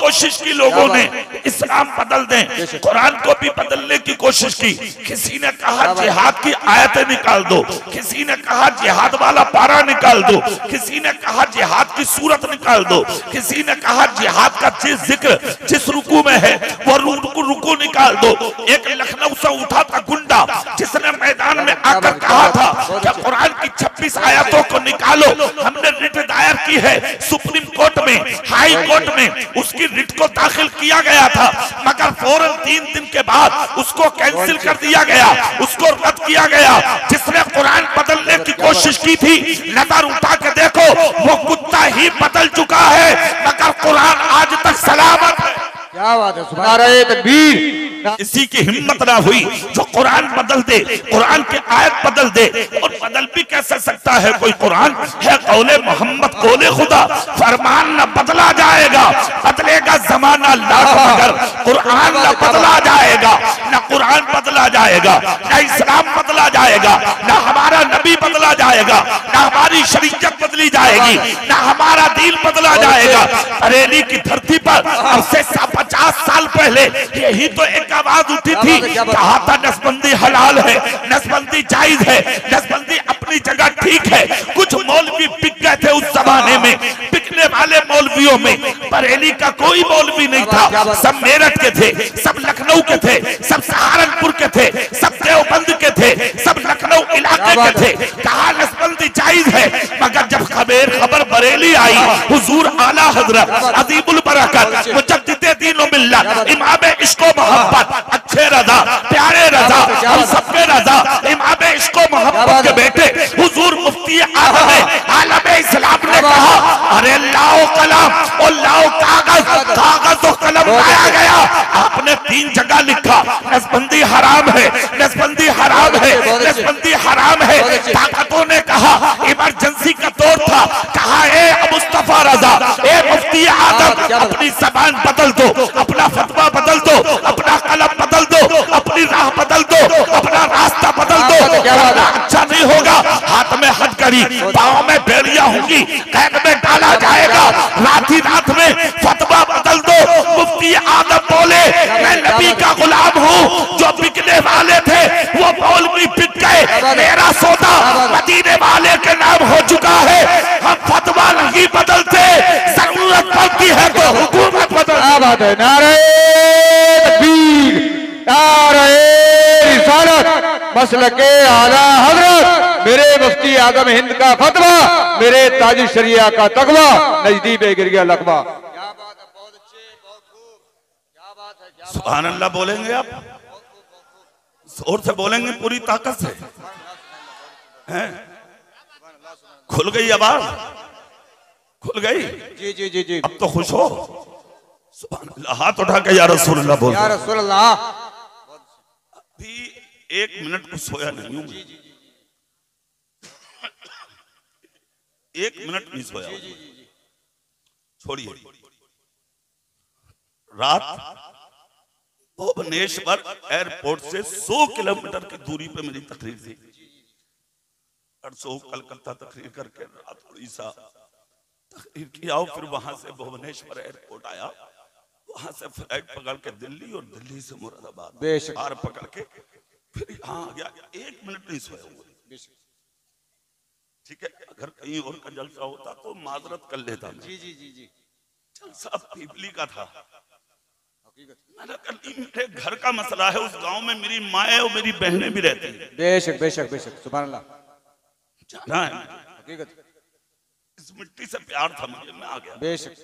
कोशिश की लोगों ने इस्लाम बदल दें, कुरान को भी बदलने की कोशिश की। किसी ने कहा जिहाद की आयतें निकाल दो, किसी ने कहा जिहाद वाला पारा निकाल दो, किसी ने कहा जिहाद की सूरत निकाल दो, किसी ने कहा जिहाद का जिस जिक्र जिस रुकू में है वो रुकू निकाल दो। एक लखनऊ से उठा था गुंडा जिसने मैदान में आकर कहा था कि कुरान की 26 आयतों को निकालो। हमने रिट दायर की है सुप्रीम कोर्ट में, हाई कोर्ट में, उसकी रिट को दाखिल किया गया था, मगर फौरन 3 दिन के बाद उसको कैंसिल कर दिया गया, उसको रद्द किया गया। जिसने कुरान बदलने की कोशिश की थी, नजर उठा के देखो वो कुत्ता ही बदल चुका है, मगर कुरान आज तक सलामत है। क्या बात है, सुभान तकबीर। इसी की हिम्मत ना हुई जो कुरान बदल दे, कुरान की आयत बदल दे। और बदल भी कैसे सकता है कोई? कुरान है कौले मोहम्मद, कौले खुदा, फरमान न बदला जाएगा, बदलेगा जमाना लाख, मगर कुरान न बदला जाएगा। न कुरान बदला जाएगा, न इस्लाम बदला जाएगा, न हमारा नबी बदला जाएगा, न हमारी शरीयत बदली जाएगी, न हमारा दीन बदला जाएगा। बरेली की धरती पर अब से 50 साल पहले यही तो एक आवाज उठी थी, कहा था नसबंदी हलाल है, नसबंदी जायज है, नसबंदी अपनी जगह ठीक है। कुछ मौलवी बिक गए थे उस जमाने में, बिकने वाले मौलवियों में बरेली का कोई मौलवी नहीं था। सब मेरठ के थे, सब लखनऊ के थे, सब सहारनपुर के थे, सब देवबंद के थे, सब लखनऊ इलाके के थे। कहा नसबंदी जायज है, मगर जब खबर बरेली आई, हुजूर आला हजरत अजीमुल बरकत मुजद्दिदे दीन व मिल्लत इमाम इश्क़ व मोहब्बत, अच्छे रजा, प्यारे रजा, हम सबके रजा, इमाम इश्क़ व मोहब्बत के बेटे हुजूर मुफ्ती आज़म आलम इस्लाम ने कहा, अरे लाओ कलम और लाओ कागज, कागज और कलम लाया गया। आपने 3 जगह लिखा नसबंदी हराम है, नसबंदी हराम है, नसबंदी हराम है। ताकतों ने कहा, इमरजेंसी का दौर था, कहा ए मुस्तफा रजा, ए मुफ्ती आज़म, अपनी जबान बदल दो, अपना फतवा बदल दो, अपना कलम बदल दो, अपनी राह बदल दो, अपना रास्ता बदल दो, वरना अच्छा नहीं होगा। हाथ में हथकड़ी, पाँव में बेड़ियां होंगी, कैद में डाला जाएगा। रात ही रात में फतवा बदल दो। मुफ्ती आदम बोले, मैं नबी का गुलाम हूँ, जो बिकने वाले थे वो मौलवी बिक गए, मेरा सौदा मदीने वाले के नाम हो चुका है। हम फतवा नहीं बदलते, जरूरत पड़ती है तो हुकूमत बदल। क्या बात है, नारे तकबीर, नारे रिसालत, मसलके आला हजरत, मेरे मुफ्ती आज़म हिंद का फतवा, मेरे ताज शरिया का तकवा, नजदीक गिर गया लकवा। क्या बात है, बहुत अच्छे, बहुत खूब, क्या बात है। सुभान अल्लाह बोलेंगे आप, जोर से बोलेंगे, पूरी ताकत से, हैं? खुल गई आवाज, खुल गई। जी जी जी जी, अब तो खुश हो। सुभान अल्लाह, हाथ उठा के या रसूल अल्लाह बोल। या रसूल अल्लाह। अभी 1 मिनट को सोया नहीं हूं, 1 मिनट नहीं सोया। छोड़िए, रात भुवनेश्वर एयरपोर्ट से 100 किलोमीटर की दूरी पे मेरी तकरीर थी। 800 कलकत्ता तकरीर करके रात उड़ीसा तकरीर किया, फिर वहां से भुवनेश्वर एयरपोर्ट आया, वहां से फ्लाइट पकड़ के दिल्ली और दिल्ली से मुरादाबाद कार पकड़ के फिर यहाँ आ गया। 1 मिनट नहीं सोया हुआ। ठीक है, अगर कहीं और का जलसा होता तो माजरत कर लेता। जी जी जी जी, जलसा पीपली का था। मैंने कहा मेरे घर का मसला है, उस गांव में मेरी माए और मेरी बहनें भी रहती हैं। बेशक बेशक बेशक, सुभान अल्लाह, जाना है, हकीकत, इस मिट्टी से प्यार था मुझे, मैं आ गया। बेशक,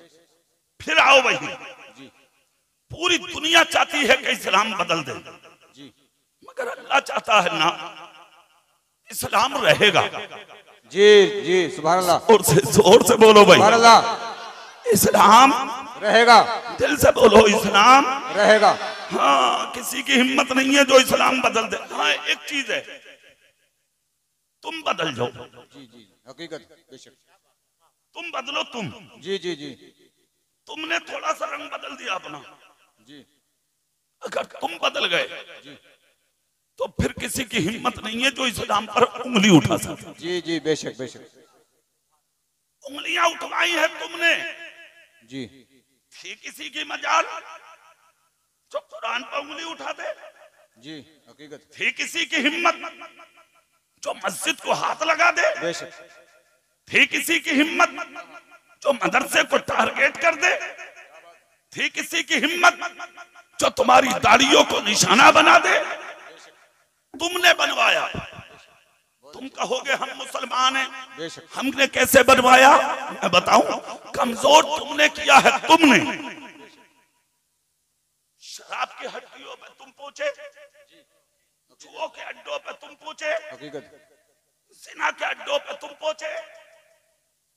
फिर आओ भाई जी, पूरी दुनिया चाहती है कि इस्लाम बदल दे जी, मगर अल्लाह चाहता है ना इस्लाम रहेगा। जी जी, सुभान अल्लाह, जोर से बोलो भाई, सुभान अल्लाह, इस्लाम रहेगा। दिल से बोलो, इस्लाम रहेगा। हाँ, किसी की हिम्मत नहीं है जो इस्लाम बदल दे। हाँ, एक चीज है, तुम बदल जाओ। जी जी, हकीकत, बेशक, तुम बदलो, तुम। जी जी जी, तुमने थोड़ा सा रंग बदल दिया अपना, जी, अगर तुम बदल गए जी, तो फिर किसी की हिम्मत नहीं है जो इस्लाम पर उंगली उठा सकता। जी जी, बेशक बेशक, उंगलियां उठवाई है तुमने, जी, थी किसी की मजाल जो कुरान पर उंगली उठा दे? जी हकीकत। थी किसी की हिम्मत जो मस्जिद को हाथ लगा दे? बेशक। थी किसी की हिम्मत जो मदरसे को टारगेट कर दे? थी किसी की हिम्मत जो तुम्हारी दाढ़ियों को निशाना बना दे? तुमने बनवाया। तुम कहोगे हम मुसलमान हैं, हमने कैसे बनवाया? मैं बताऊं, कमजोर तुमने किया है। तुमने शराब की हड्डियों पे तुम पहुंचे, जुओं के अड्डों पे तुम पहुंचे, जिना के अड्डों पे तुम पहुंचे,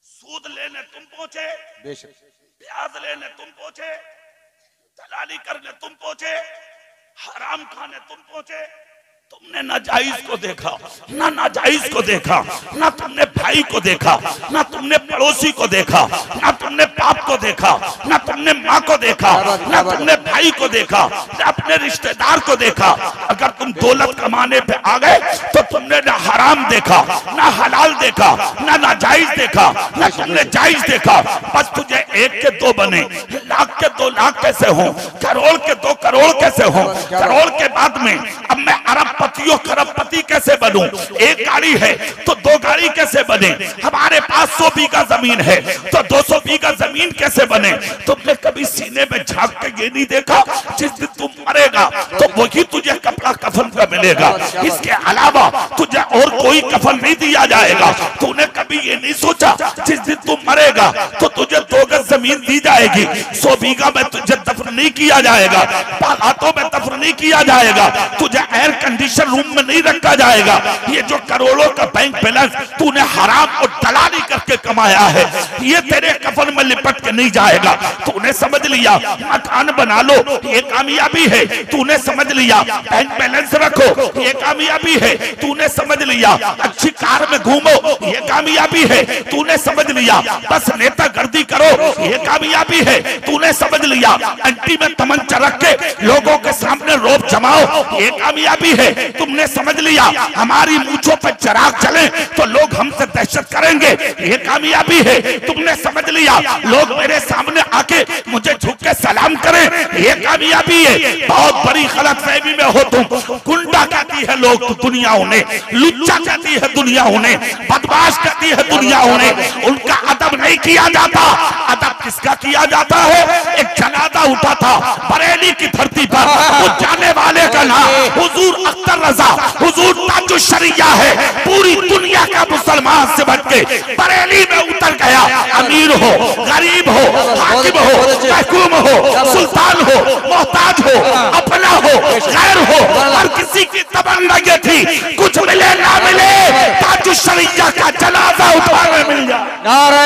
सूद लेने तुम पहुंचे, ब्याज लेने तुम पहुंचे, दलाली करने तुम पहुंचे, हराम खाने तुम पहुंचे। तुमने ना जायज को देखा, ना नाजायज को देखा, ना तुमने भाई को देखा, ना तुमने पड़ोसी को देखा, ना तुमने बाप को देखा, ना तुमने माँ को देखा, ना तुमने भाई को देखा, ना अपने रिश्तेदार को देखा। अगर तुम दौलत कमाने पे आ गए तो तुमने ना हराम देखा, ना हलाल देखा, ना नाजायज देखा, ना तुमने जायज देखा। बस तुझे 1 के 2 बने, लाख के 2 लाख कैसे हो, करोड़ के 2 करोड़ कैसे हो, करोड़ के बाद में अब मैं अरबपतियों खरबपति कैसे बनूं? 1 गाड़ी है तो 2 गाड़ी कैसे बने? हमारे पास 100 बीघा जमीन है तो 200 बीघा जमीन कैसे बने? तुमने कभी सीने में झांक के ये नहीं देखा जिस दिन तुम मरेगा तो वही तुझे कपड़ा कफन का मिलेगा, इसके अलावा तुझे और कोई कफन नहीं दिया जाएगा। तूने कभी ये नहीं सोचा जिस दिन तुम मरेगा तो तुझे 2 गज जमीन दी जाएगी, 100 बीघा में तुझे दफन नहीं किया जाएगा, बालातों में दफन नहीं किया जाएगा, तुझे एयर कंडीशन रूम में नहीं रखा जाएगा। ये जो करोड़ों का बैंक बैलेंस तूने हराम और दलाली करके कमाया है, ये तेरे कफन में लिपट के नहीं जाएगा। तूने समझ लिया मकान बना लो, ये कामयाबी है। तूने समझ लिया बैंक बैलेंस रखो, ये कामयाबी है। तूने समझ लिया अच्छी कार में घूमो, ये कामयाबी है। तूने समझ लिया बस नेता गर्दी करो, ये कामयाबी है। तूने समझ लिया अंटी में तमंचा रख के लोगों के सामने रोब जमाओ, ये कामयाबी है। तुमने समझ लिया हमारी मूंछों पर चिराग जले तो लोग हमसे दहशत करेंगे, ये कामयाबी है। तुमने समझ लिया लोग मेरे सामने आके मुझे झुक के सलाम करें, ये कामयाबी है। बहुत बड़ी गलतफहमी में हो तुम। गुंडा कहती है लोग दुनिया उन्हें, लुच्चा कहती है दुनिया उन्हें, बदमाश कहती है दुनिया उन्हें। उनका अदब नहीं किया जाता। अदब किसका किया जाता है? एक जनाजा उठा था बरेली की धरती पर, वो जाने वाले का नाम हुजूर अख्तर रजा, हुजूर ताजुश शरिया है। पूरी दुनिया का मुसलमान से बढ़ के बरेली में उतर गया। अमीर हो, गरीब हो, हाकिम हो, महकूम हो, सुल्तान हो, मोहताज हो, अपना हो, गैर हो, हर किसी की तमन्ना ये थी कुछ मिले ना मिले ताजुश शरिया का जनाजा उठाने मिल जाए। नारे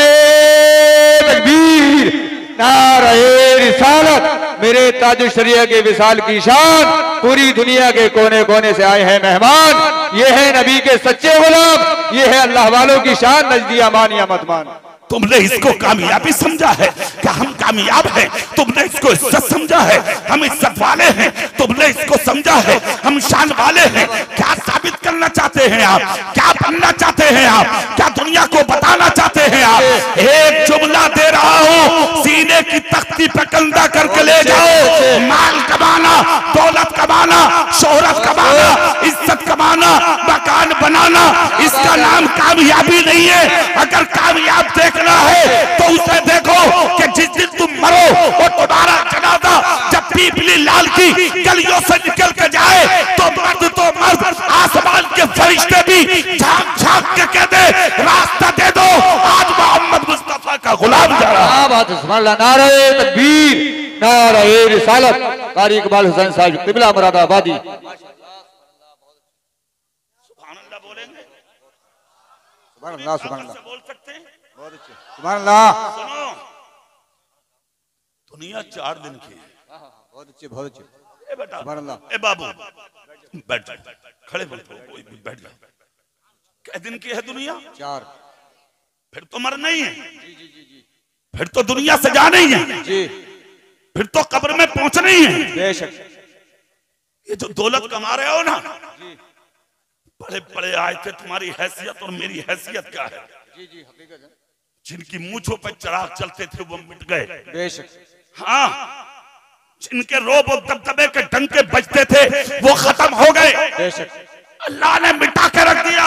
तकबीर, नारे रिसालत। मेरे ताजुश शरिया के विसाल की शान, पूरी दुनिया के कोने कोने से आए हैं मेहमान। ये है नबी के सच्चे गुलाम, ये है अल्लाह वालों की शान। नजदिया मान या मत मान। तुमने इसको कामयाबी समझा है कि हम कामयाब हैं? तुमने इसको इज्जत समझा है हम इज्जत वाले हैं? तुमने इसको समझा है हम शान वाले हैं? क्या साबित करना चाहते हैं आप? क्या बनना चाहते हैं आप? क्या दुनिया को बताना चाहते हैं आप? एक जुमला दे रहा हूं, सीने की तख्ती पे कंधा करके ले जाओ। माल कमाना, दौलत कमाना, शोहरत कमाना, इज्जत कमाना, मकान बनाना, इसका नाम कामयाबी नहीं है। अगर कामयाब देखना है तो उसे देखो कि जिस दिन तुम मरो और तुम्हारा जनाजा जब पीपली लाल की गलियों से निकल के जाए तो मर्द आसमान के फरिश्ते भी झांक झांक के कहते रास्ता दे दो, आज मोहम्मद मुस्तफा का गुलाम जा रहा है। नारे तकबीर, नारे रिसालत। कारी इकबाल हुसैन साहब क़िबला मुरादाबादी। सुभान अल्लाह बोलेंगे? सुभान अल्लाह, सुभान अल्लाह बोल सकते हैं? बहुत अच्छे, सुभान अल्लाह। सुनो, दुनिया 4 दिन की है। बहुत अच्छे, बहुत अच्छे। ए बेटा, सुभान अल्लाह। ए बाबू बैठ जा, खड़े मत हो, कोई भी बैठ जा। कै दिन की है दुनिया? 4। फिर तो मरना ही है। फिर तो दुनिया से जाना ही है जी। फिर तो कब्र में पहुंचना ही है। बेशक। ये जो दौलत कमा रहे हो ना, बड़े बड़े आए थे, तुम्हारी हैसियत और मेरी हैसियत क्या है? जी जी हकीकत है। जिनकी मूंछों पर चिराग चलते थे वो मिट गए। बेशक। हाँ, जिनके रोब और दबदबे के डंके बजते थे वो खत्म हो गए। बेशक अल्लाह ने मिटा के रख दिया।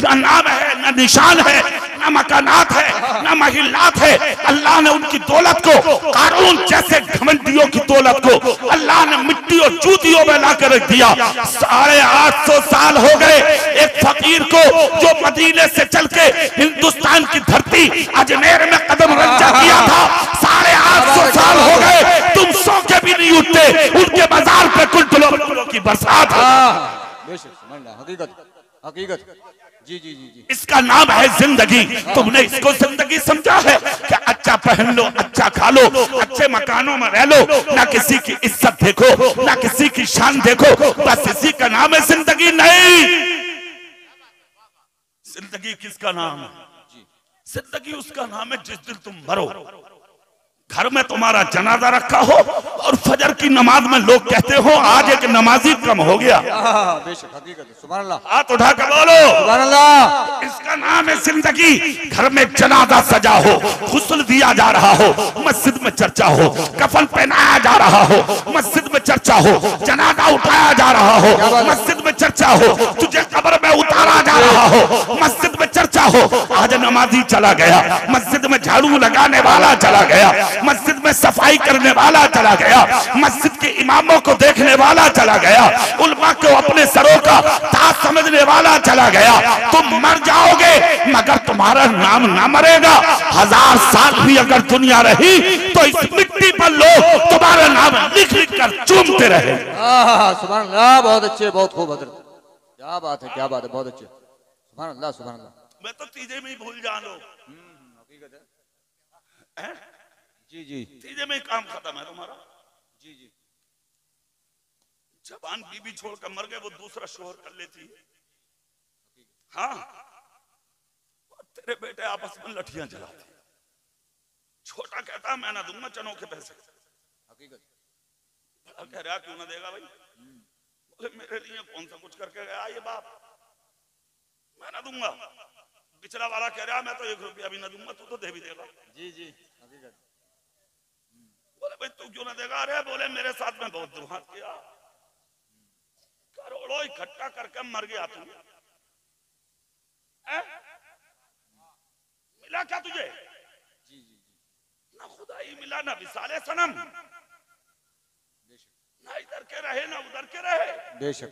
न नाम है, न निशान है, न मकानात है, न महिलात है। अल्लाह ने उनकी दौलत को, कारून जैसे घमंडियों की दौलत को अल्लाह ने मिट्टी और जूतियों में ला कर रख दिया। 850 साल हो गए एक फकीर को जो मदीने से चल के हिंदुस्तान की धरती अजमेर में कदम रंजा किया था। 850 साल हो गए, तुम सो के भी नहीं उठते, उनके बाजार पे कुल की बरसात है। हकीकत हकीकत। जी जी जी जी, इसका नाम है जिंदगी। तुमने इसको जिंदगी समझा है कि अच्छा पहन लो, अच्छा खा लो, अच्छे मकानों में रह लो, ना किसी की इज्जत देखो, ना किसी की शान देखो, बस इसी का नाम है जिंदगी। नहीं, जिंदगी किसका नाम है? जिंदगी उसका नाम है जिस दिन तुम मरो, घर में तुम्हारा जनाजा रखा हो और फजर की नमाज में लोग कहते हो आज एक नमाजी कम हो गया। बेशक हकीकत है। सुभान अल्लाह, हाथ उठा कर बोलो सुभान अल्लाह। इसका नाम है जिंदगी। घर में जनाजा सजा हो, गुस्ल दिया जा रहा हो, मस्जिद में चर्चा हो, कफन पहनाया जा रहा हो, मस्जिद में चर्चा हो, जनाजा उठाया जा रहा हो, मस्जिद में चर्चा हो, तुझे कब्र में उतारा जा रहा हो, मस्जिद में चर्चा हो। आज नमाजी चला गया, मस्जिद में झाड़ू लगाने वाला चला गया, मस्जिद में सफाई करने वाला चला गया, मस्जिद के इमामों को देखने वाला चला गया, उलमा को अपने सरों का ताज समझने वाला चला गया। तुम मर जाओगे मगर तुम्हारा नाम ना मरेगा। 1000 साल भी अगर दुनिया रही तो इस मिट्टी पर लोग तुम्हारा नाम लिख लिख कर चूमते रहे। सुभान अल्लाह, बहुत अच्छे, बहुत खूब हजरत, क्या बात है, क्या बात है, बहुत अच्छे। सुभान अल्लाह, सुभान अल्लाह। मैं तो तीजे में ही भूल जानो। हकीकत है। जी जी, तीजे में काम खत्म है तुम्हारा। जी जी, जवान बीबी छोड़कर मर गए, वो दूसरा शोहर कर लेती है। हाँ, तेरे बेटे आपस में लठियां चलाते। छोटा कहता मैं ना दूंगा चनों के पैसे। हकीकत। बड़ा कह रहा क्यों ना देगा भाई? बोले मेरे लिए कौन सा कुछ करके गया ये बाप, मैं ना दूंगा। पिछला वाला कह रहा मैं तो 1 रुपया भी ना दूंगा, तू तो दे भी देगा। जी जी, हकीकत। बोले भाई तू क्यों ना देगा? अरे बोले मेरे साथ में बहुत दुहात किया, करोड़ों इकट्ठा करके मर गया तू, मिला क्या तुझे? जी जी जी, ना खुदाई मिला, ना विसाले सनम, ना इधर के रहे ना उधर के रहे। बेशक।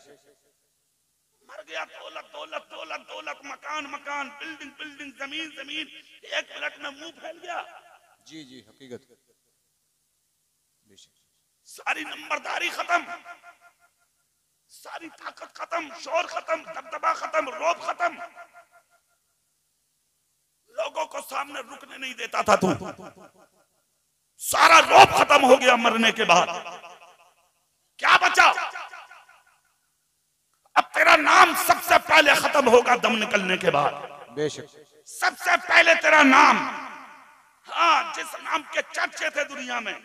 मर गया। दौलत दौलत दौलत दौलत, मकान मकान, बिल्डिंग बिल्डिंग, जमीन जमीन, 1 मिनट में मुंह फैल गया। जी जी, हकीकत। बेशक। सारी नंबरदारी खत्म, सारी ताकत खत्म, शोर खत्म, दबदबा खत्म, रोब खत्म। लोगों को सामने रुकने नहीं देता था तू। सारा रोब खत्म हो गया मरने के बाद। क्या बचा? अब तेरा नाम सबसे पहले खत्म होगा दम निकलने के बाद। बेशक। सबसे पहले तेरा नाम, हाँ, जिस नाम के चर्चे थे दुनिया में,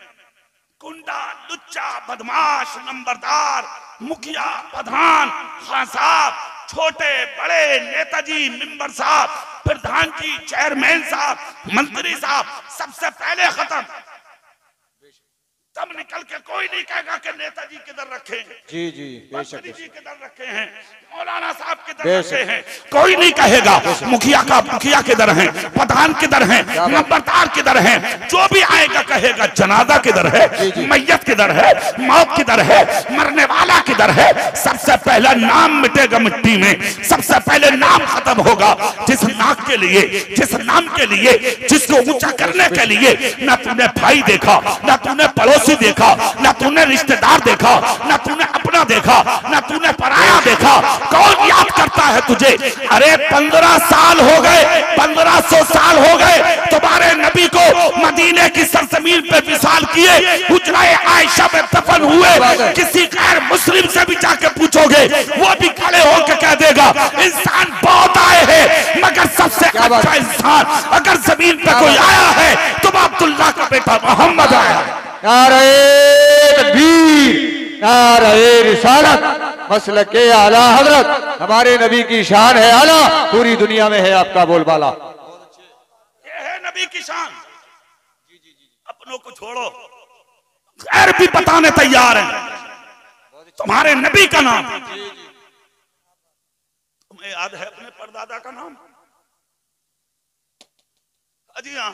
गुंडा, लुच्चा, बदमाश, नंबरदार, मुखिया, प्रधान, खान साहब, छोटे बड़े नेताजी, मेंबर साहब, प्रधान जी, चेयरमैन साहब, मंत्री साहब, सबसे पहले खत्म। तब निकल के कोई नहीं कहेगा कि नेताजी किधर रखे हैं, जी जी, बेशक, जी किधर रखे हैं, मौलाना साहब किधर रखे हैं, कोई नहीं कहेगा। मुखिया किधर हैं, प्रधान किधर हैं, नंबरदार किधर हैं, जो भी आएगा कहेगा जनाजा किधर है, मैयत किधर है, मौत किधर है, मरने वाला किधर है। सबसे पहला नाम मिटेगा मिट्टी में, सबसे पहले नाम खत्म होगा। जिस नाक के लिए, जिस नाम के लिए, जिसको ऊंचा करने के लिए ना तूने भाई देखा, ना तूने पड़ोसी देखा, ना तूने रिश्तेदार देखा, ना तूने अपना देखा, ना तूने पराया देखा। कौन याद करता है तुझे? अरे 15 साल हो गए, 1500 साल हो गए तुम्हारे नबी को मदीने की सरजमीन पे विसाल किए, हुजरा-ए आयशा में दफन हुए। किसी गैर मुस्लिम से भी जाके पूछोगे, वो भी खड़े होकर कह देगा इंसान बहुत आए हैं मगर सबसे अच्छा इंसान अगर जमीन पे कोई आया है तो अब्दुल्लाह का बेटा मोहम्मद आया। नारे तकबीर, नारे रिसालत, मसलके आला हजरत, हमारे नबी की शान है आला, पूरी दुनिया में है आपका बोलबाला। ये है नबी की शान। अपनों को छोड़ो, भी बताने तैयार हैं। तुम्हारे नबी का नाम तुम्हें याद है? अपने परदादा का नाम? अजी हाँ।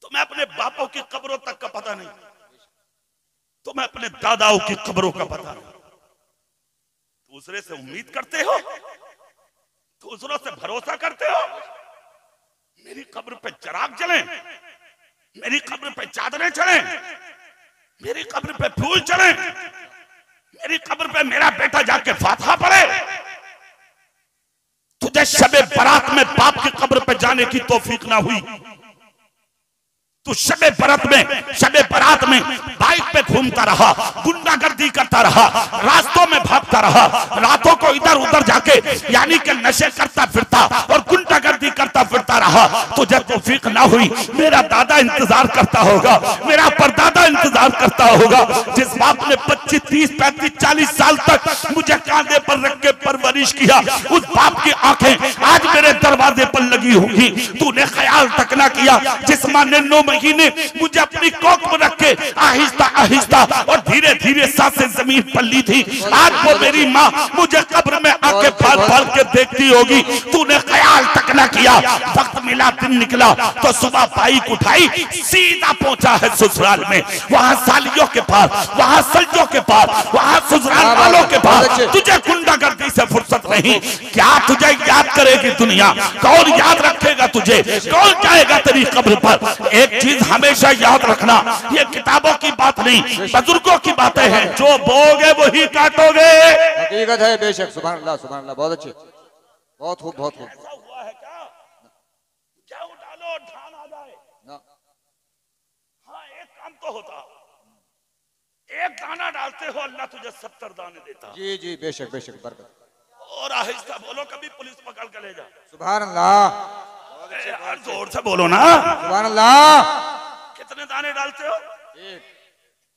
तुम्हें अपने बापों की कब्रों तक का पता नहीं, तुम्हें अपने दादाओं की कब्रों का पता नहीं। दूसरे से उम्मीद करते हो, दूसरों से भरोसा करते हो। मेरी कब्र पे चिराग जले, मेरी कब्र पे चादरें चढ़े, मेरी कब्र पे फूल चढ़े, मेरी कब्र पे मेरा बेटा जाके फातिहा पढ़े। तुझे शबे बारात में बाप की कब्र पे जाने की तौफीक ना हुई। तू शबे बारात में बाइक पे घूमता रहा, गुंडागर्दी करता रहा, रास्तों में भागता रहा, रातों को इधर उधर जाके यानी कि नशे करता फिरता और गुंडागर्दी करता फिरता रहा। तुझे तौफीक ना हुई। मेरा दादा इंतजार करता होगा, मेरा परदादा इंतजार करता होगा। जिस बाप ने 25, 30, 35, 40 साल तक मुझे कांधे पर रख के परवरिश किया, उस बाप की आंखें आज मेरे दरवाजे पर लगी होंगी। तूने ख्याल तक ना किया जिस मां ने 9 महीने मुझे अपनी कोख में रख के आहिस्ता आहिस्ता और धीरे धीरे सांसें जमीन पर ली थी, आज वो मेरी माँ मुझे कब्र में आके फाड़ फाड़ के देखती होगी। तूने ख्याल तक ना किया। वक्त मिला, दिन निकला तो सुबह बाइक उठाई, सीधा पहुंचा है ससुराल में। वहां सालियों के पास, वहां सल्जों के पास, वहां ससुराल वालों के पास तुझे गुंडागर्दी से फुर्सत नहीं। क्या तुझे याद करेगी दुनिया? कौन याद रखेगा तुझे? कौन जाएगा तेरी कब्र पर? एक चीज हमेशा याद रखना, ये किताबों की बात नहीं, बुजुर्गों की बातें हैं। जो बोगे वही काटोगे। हकीकत है, बेशक। सुभान अल्लाह, सुभान अल्लाह। बहुत अच्छे, बहुत खूब, बहुत खूब। ऐसा हुआ है क्या? जाओ डालो, धान आ जाए ना। हाँ, एक काम तो होता, एक दाना डालते हो अल्लाह तुझे 70 दाने देता। जी जी, बेशक बेशक, बरकत। और आहिस्ता बोलो, कभी पुलिस पकड़ के ले जाए। सुभान अल्लाह, यार जोर से बोलो ना। सुभान अल्लाह। कितने दाने डालते हो? एक।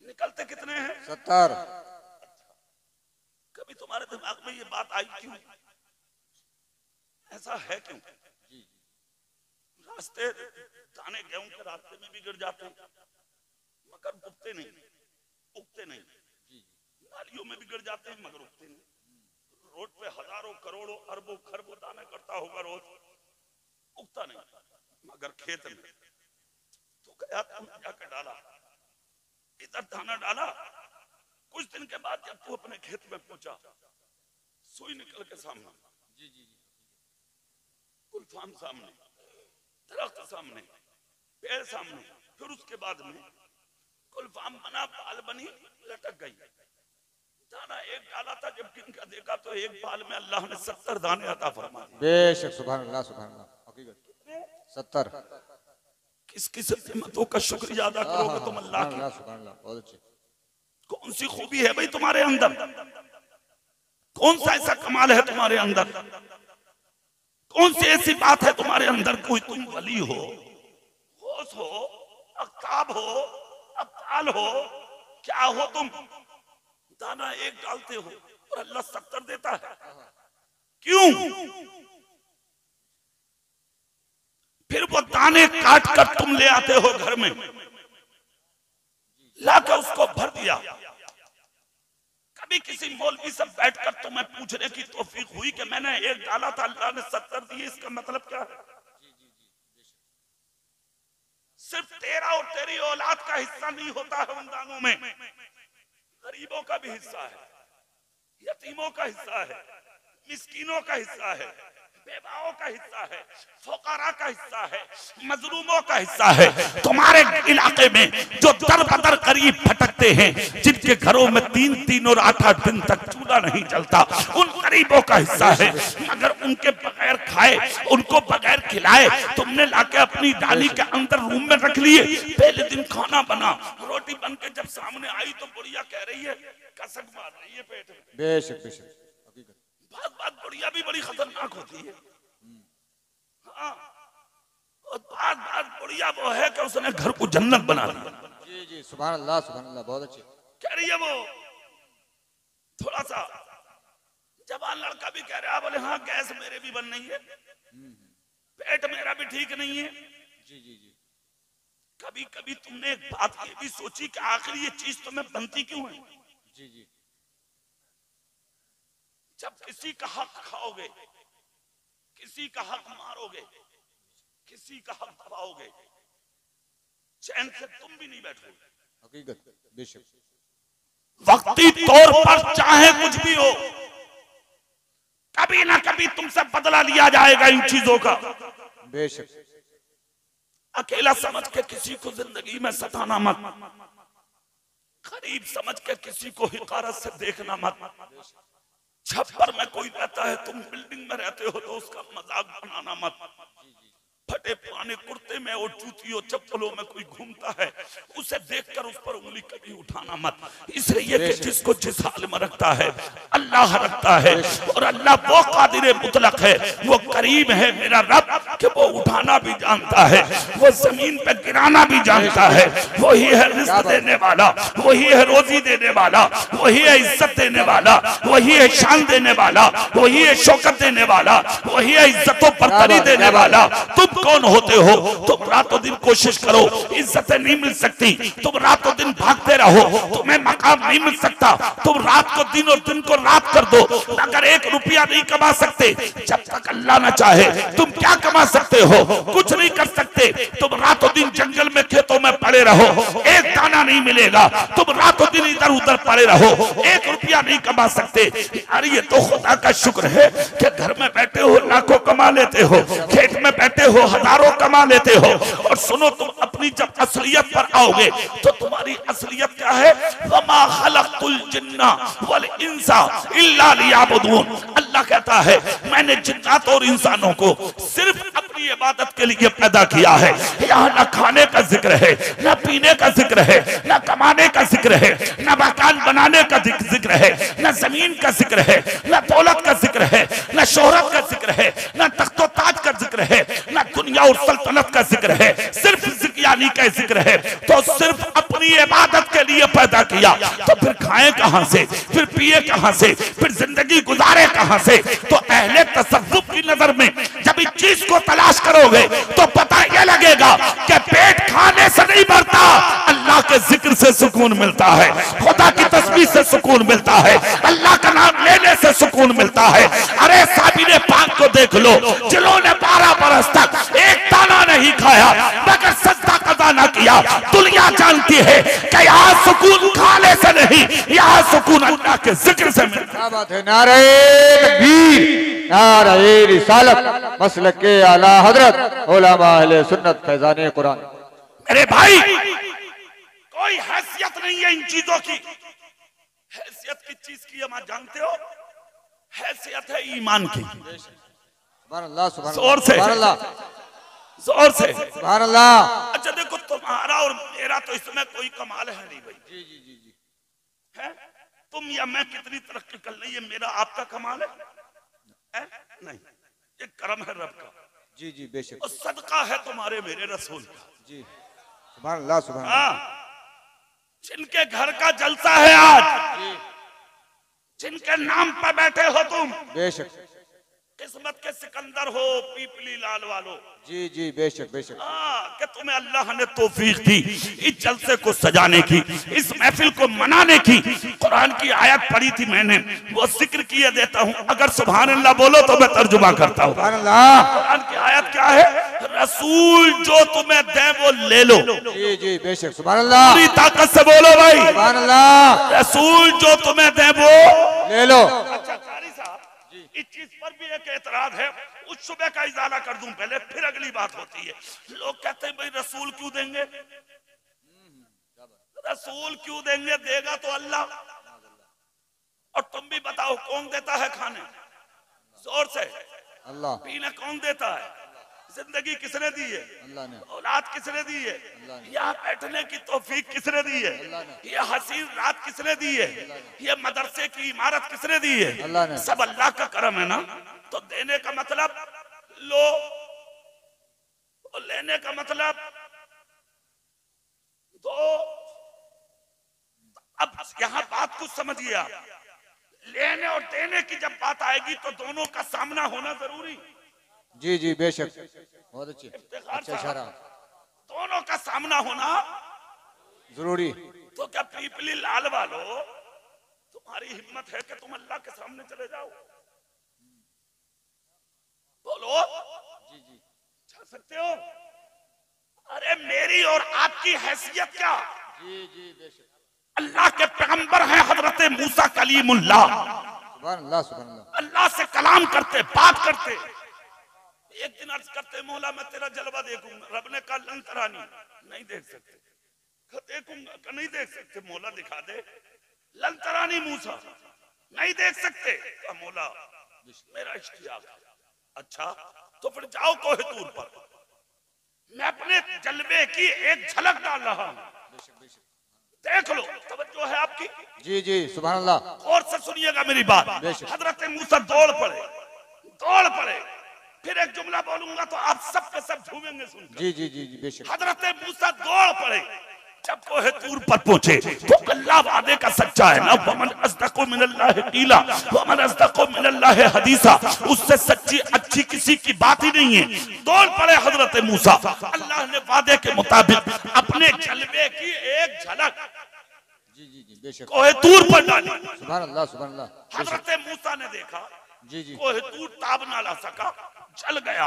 निकलते कितने हैं? 70। कभी तुम्हारे दिमाग में ये बात आई क्यों? ऐसा है क्यों? रास्ते दाने गेहूं के रास्ते में भी गिर जाते हैं मगर उगते नहीं, उगते नहीं। नालियों में भी गिर जाते हैं मगर उगते नहीं। रोड पे हजारों करोड़ों अरबों खरबों दाना करता होगा रोज, उगता नहीं। मगर खेत में तो गया, तुमने जाकर डाला, इधर दाना डाला। कुछ दिन के बाद जब तू अपने खेत में पहुंचा, सुई निकल के सामने, गुलफाम सामने, दरख्त सामने, पेड़ सामने, फिर उसके बाद में गुलफाम बना, बाल बनी, लटक गई। दाना एक डाला था, जब गिन का देखा तो एक बाल में अल्लाह ने 70 दाने अता फरमा दिए। बेशक, सुभान अल्लाह, सुभान अल्लाह। हकीकत 70। किस किस नियमतों का शुक्रिया अदा करोगे तुम अल्लाह की? सुभान अल्लाह, बहुत अच्छे। कौन सी खूबी है भाई तुम्हारे अंदर? कौन सा ऐसा कमाल है तुम्हारे अंदर? कौन सी ऐसी बात है तुम्हारे अंदर? कोई तुम वली हो, होश हो, अख्ताब हो, अब्ताल हो, क्या हो तुम? दाना एक डालते हो और अल्लाह 70 देता है। क्यों? फिर वो दाने काट कर तुम ले आते हो घर में, लाकर उसको भर दिया। कभी किसी मौलवी से बैठकर तुम्हें पूछने की तौफीक हुई कि मैंने एक डाला था अल्लाह ने 70 दिए, इसका मतलब क्या है? सिर्फ तेरा और तेरी औलाद का हिस्सा नहीं होता है उन दानों में, गरीबों का भी हिस्सा है, यतीमों का हिस्सा है, मिस्कीनों का हिस्सा है, बेवाओं का हिस्सा है, फुकरा का हिस्सा है, मजलूमों का हिस्सा है। तुम्हारे इलाके में जो दर बदर करीब भटकते हैं, जिनके घरों में 3-3 और 8-8 दिन तक चूल्हा नहीं जलता, उन गरीबों का हिस्सा है। मगर उनके बगैर खाए, उनको बगैर खिलाए तुमने लाके अपनी डाली के अंदर रूम में रख लिए। पहले दिन खाना बना, रोटी बन के जब सामने आई तो बुढ़िया कह रही है, कसक मार रही है पेट में। बेशक बेशक, बात बुढ़िया भी बड़ी खतरनाक होती है। हाँ, और बात बुढ़िया वो है कि उसने घर को जन्नत बना दिया। जी जी, सुभान अल्लाह, सुभान अल्लाह, बहुत अच्छे। कह रही है वो, थोड़ा सा जवान लड़का भी कह रहा है, बोले हाँ गैस मेरे भी बन नहीं है, पेट मेरा भी ठीक नहीं है। जी जी जी। कभी कभी तुमने एक बात ये भी सोची कि आखिर ये चीज तुम्हें बनती क्यों है? जी जी। जब किसी का हक खाओगे, किसी का हक मारोगे, किसी का हक दबाओगे, चैन से तुम भी नहीं बैठोगे। हकीकत बेशक। वक्ती तौर पर चाहे कुछ भी हो, कभी ना कभी तुमसे बदला लिया जाएगा इन चीजों का। बेशक। अकेला समझ के किसी को जिंदगी में सताना मत, गरीब समझ के किसी को हिकारत से देखना मत। छप्पर में कोई रहता है, तुम बिल्डिंग में रहते हो तो उसका मजाक बनाना मत। फटे पुराने कुर्ते में और जूतियों चप्पलों में कोई घूमता है, उसे देखकर उस पर उंगली कभी उठाना मत। इसलिए कि जिसको जिस हाल में रखता है अल्लाह रखता है, और अल्लाह वो कादिर मुतलक है, वो करीम है मेरा रब कि वो उठाना भी जानता है, वो जमीन पे गिराना भी जानता है। वही है रिज़्क़ देने वाला, वही है रोजी देने वाला, वही है इज्जत देने वाला, वही है शान देने वाला, वही है शौकत देने वाला, वही है इज्जतों पर तरी देने वाला। तुम कौन होते हो? तुम रातों दिन कोशिश करो, इज्जतें नहीं मिल सकती। तुम रातों दिन भागते रहो, तुम्हें मकाम नहीं मिल सकता। तुम रात को दिन और दिन को रात कर दो, अगर 1 रुपया नहीं कमा सकते जब तक अल्लाह न चाहे। तुम क्या कमा सकते हो? कुछ नहीं कर सकते। तुम रातों दिन जंगल में खेतों में पड़े रहो, एक दाना नहीं मिलेगा। तुम रातों दिन इधर उधर पड़े रहो, 1 रुपया नहीं कमा सकते। अरे ये तो खुदा का शुक्र है कि घर में बैठे हो लाखों कमा लेते हो, खेत में बैठे हो हजारों कमा लेते हो। और सुनो, तुम अपनी जब असलियत पर आओगे तो तुम्हारी असलियत क्या है? वमा खलक़तुल जिन्ना वल इंसा इल्ला लियाबुदून। अल्लाह कहता है मैंने जिन्नात और इंसानों को सिर्फ अपनी इबादत के लिए पैदा किया है। यहाँ न खाने का जिक्र है, न पीने का जिक्र है, न कमाने का जिक्र है, न मकान बनाने का जिक्र है, न जमीन का जिक्र है, न दौलत का जिक्र है, न शोहरत का जिक्र है, न तख्तो ताज का जिक्र है, न दुनिया और सल्तनत का जिक्र है, सिर्फ जिक्यानी का जिक्र है। तो सिर्फ अपनी इबादत के लिए पैदा किया, तो फिर खाए कहां से, फिर पिए कहां से, फिर जिंदगी गुजारे कहां से? तो अहले तसव्वुफ की नजर में जब इस चीज को तलाश करोगे तो पता यह लगेगा कि पेट खाने से नहीं भरता, अल्लाह के जिक्र से सुकून मिलता है, खुदा की तस्बीह से सुकून मिलता है, अल्लाह का नाम लेने से सुकून मिलता है। अरे साबिरे पाक को देख लो, जिन्होंने 12 बरस तक एक दाना नहीं खाया मगर सजदा कदा ना किया। दुनिया जानती है कि यहाँ सुकून खाने से नहीं, यहाँ सुकून अल्लाह के जिक्र से मिलता है। क्या बात है? नारे तकबीर, नारे रिसालत, मसलक के आला हजरत उलमा अहले सुन्नत फैजाने कुरान। मेरे भाई, कोई हैसियत नहीं है इन चीजों की। हैसियत किस चीज की है आप जानते हो? हैसियत है ईमान की। सुभान अल्लाह, सुभान जोर से, सुभान अल्लाह, जोर से सुभान अल्लाह। अच्छा देखो, तुम्हारा और मेरा तो इसमें कोई कमाल है नहीं भाई। जी जी जी जी। है तुम या मैं कितनी तरक्की कर ले, ये मेरा आपका कमाल है? नहीं, ये करम है रब का। जी जी बेशक। और सदका है तुम्हारे मेरे रसूल का। जी सुभान अल्लाह, सुभान अल्लाह। हाँ, जिनके घर का जलसा है आज, जिनके नाम पर बैठे हो तुम, बेशक। किस्मत के सिकंदर हो, पीपली लाल वालों। जी जी बेशक बेशक। कि तुम्हें अल्लाह ने तौफीक दी इस जलसे को सजाने की, इस महफिल को मनाने की। कुरान की आयत पढ़ी थी मैंने, वो जिक्र किए देता हूँ, अगर सुभान अल्लाह बोलो तो मैं तर्जुमा करता हूँ। सुभान अल्लाह। कुरान की आयत क्या है? रसूल जो तुम्हें दे वो ले लो। जी जी बेशक। सुभान अल्लाह। पूरी ताकत से बोलो भाई, सुभान अल्लाह। रसूल जो तुम्हें दे वो ले लो। अच्छा कारी साहब, इस चीज पर भी एक एतराज है, उस शुबे का इजाला कर दूं पहले, फिर अगली बात होती है। लोग कहते हैं भाई रसूल क्यों देंगे? रसूल क्यों देंगे? देगा तो अल्लाह। और तुम भी बताओ कौन देता है खाने? जोर से। अल्लाह। पीने कौन देता है? जिंदगी किसने दी है? अल्लाह ने। औलाद किसने दी है? यहाँ बैठने की तौफीक किसने दी है? ये हसीन रात किसने दी है? ये मदरसे की इमारत किसने दी है? अल्लाह ने। सब अल्लाह का करम है ना। तो देने का मतलब लो, तो लेने का मतलब दो। अब यहाँ बात कुछ समझिए आप, लेने और देने की जब बात आएगी तो दोनों का सामना होना जरूरी। जी जी बेशक। बहुत अच्छी, इफ्तिखार अच्छा इशारा। दोनों का सामना होना जरूरी। तो क्या पीपली लाल वालों तुम्हारी हिम्मत है कि तुम अल्लाह के सामने चले जाओ? बोलो जी जी जा सकते हो? अरे मेरी और आपकी हैसियत क्या? जी जी बेशक। अल्लाह के पैगंबर हैं हजरत मूसा कलीमुल्लाह, सुभान अल्लाह सुभान अल्लाह। अल्लाह से कलाम करते, बात करते। एक दिन अर्ज करते मौला मैं तेरा जलवा देखूंगा। रब ने कहा लन तरानी, नहीं देख सकते। देखूंगा का नहीं देख सकते, मौला दिखा दे। लन तरानी मूसा, नहीं देख सकते। मौला मेरा इश्तियाक है। अच्छा तो फिर जाओ कोहे तूर पर, मैं अपने जलवे की एक झलक डाल रहा हूं, देख लो। तवज्जो है आपकी? जी जी सुभान अल्लाह। और से सुनिएगा मेरी बात। हजरत मूसा दौड़ पड़े। फिर एक जुमला बोलूंगा तो आप सब के सब झूमेंगे सुनकर। जी जी जी जी बेशक। हजरत मूसा दौड़ पड़े। जब कोहे तूर पर पहुंचे तो अल्लाह वादे का सच्चा है ना, वमन अस्दक़ु मिनल्लाहि क़ीला वमन अस्दक़ु मिनल्लाहि हदीसा। उससे सच्ची अच्छी किसी की बात ही नहीं है। दौड़ पड़े हजरत मूसा। अल्लाह ने वादे के मुताबिक अपने जलवे की एक झलक जी जी जी बेशक कोहे तूर पर डाली। सुभान अल्लाह सुभान अल्लाह। हजरत मूसा ने देखा जी जी कोहे तूर ताब ना ला सका, जल गया,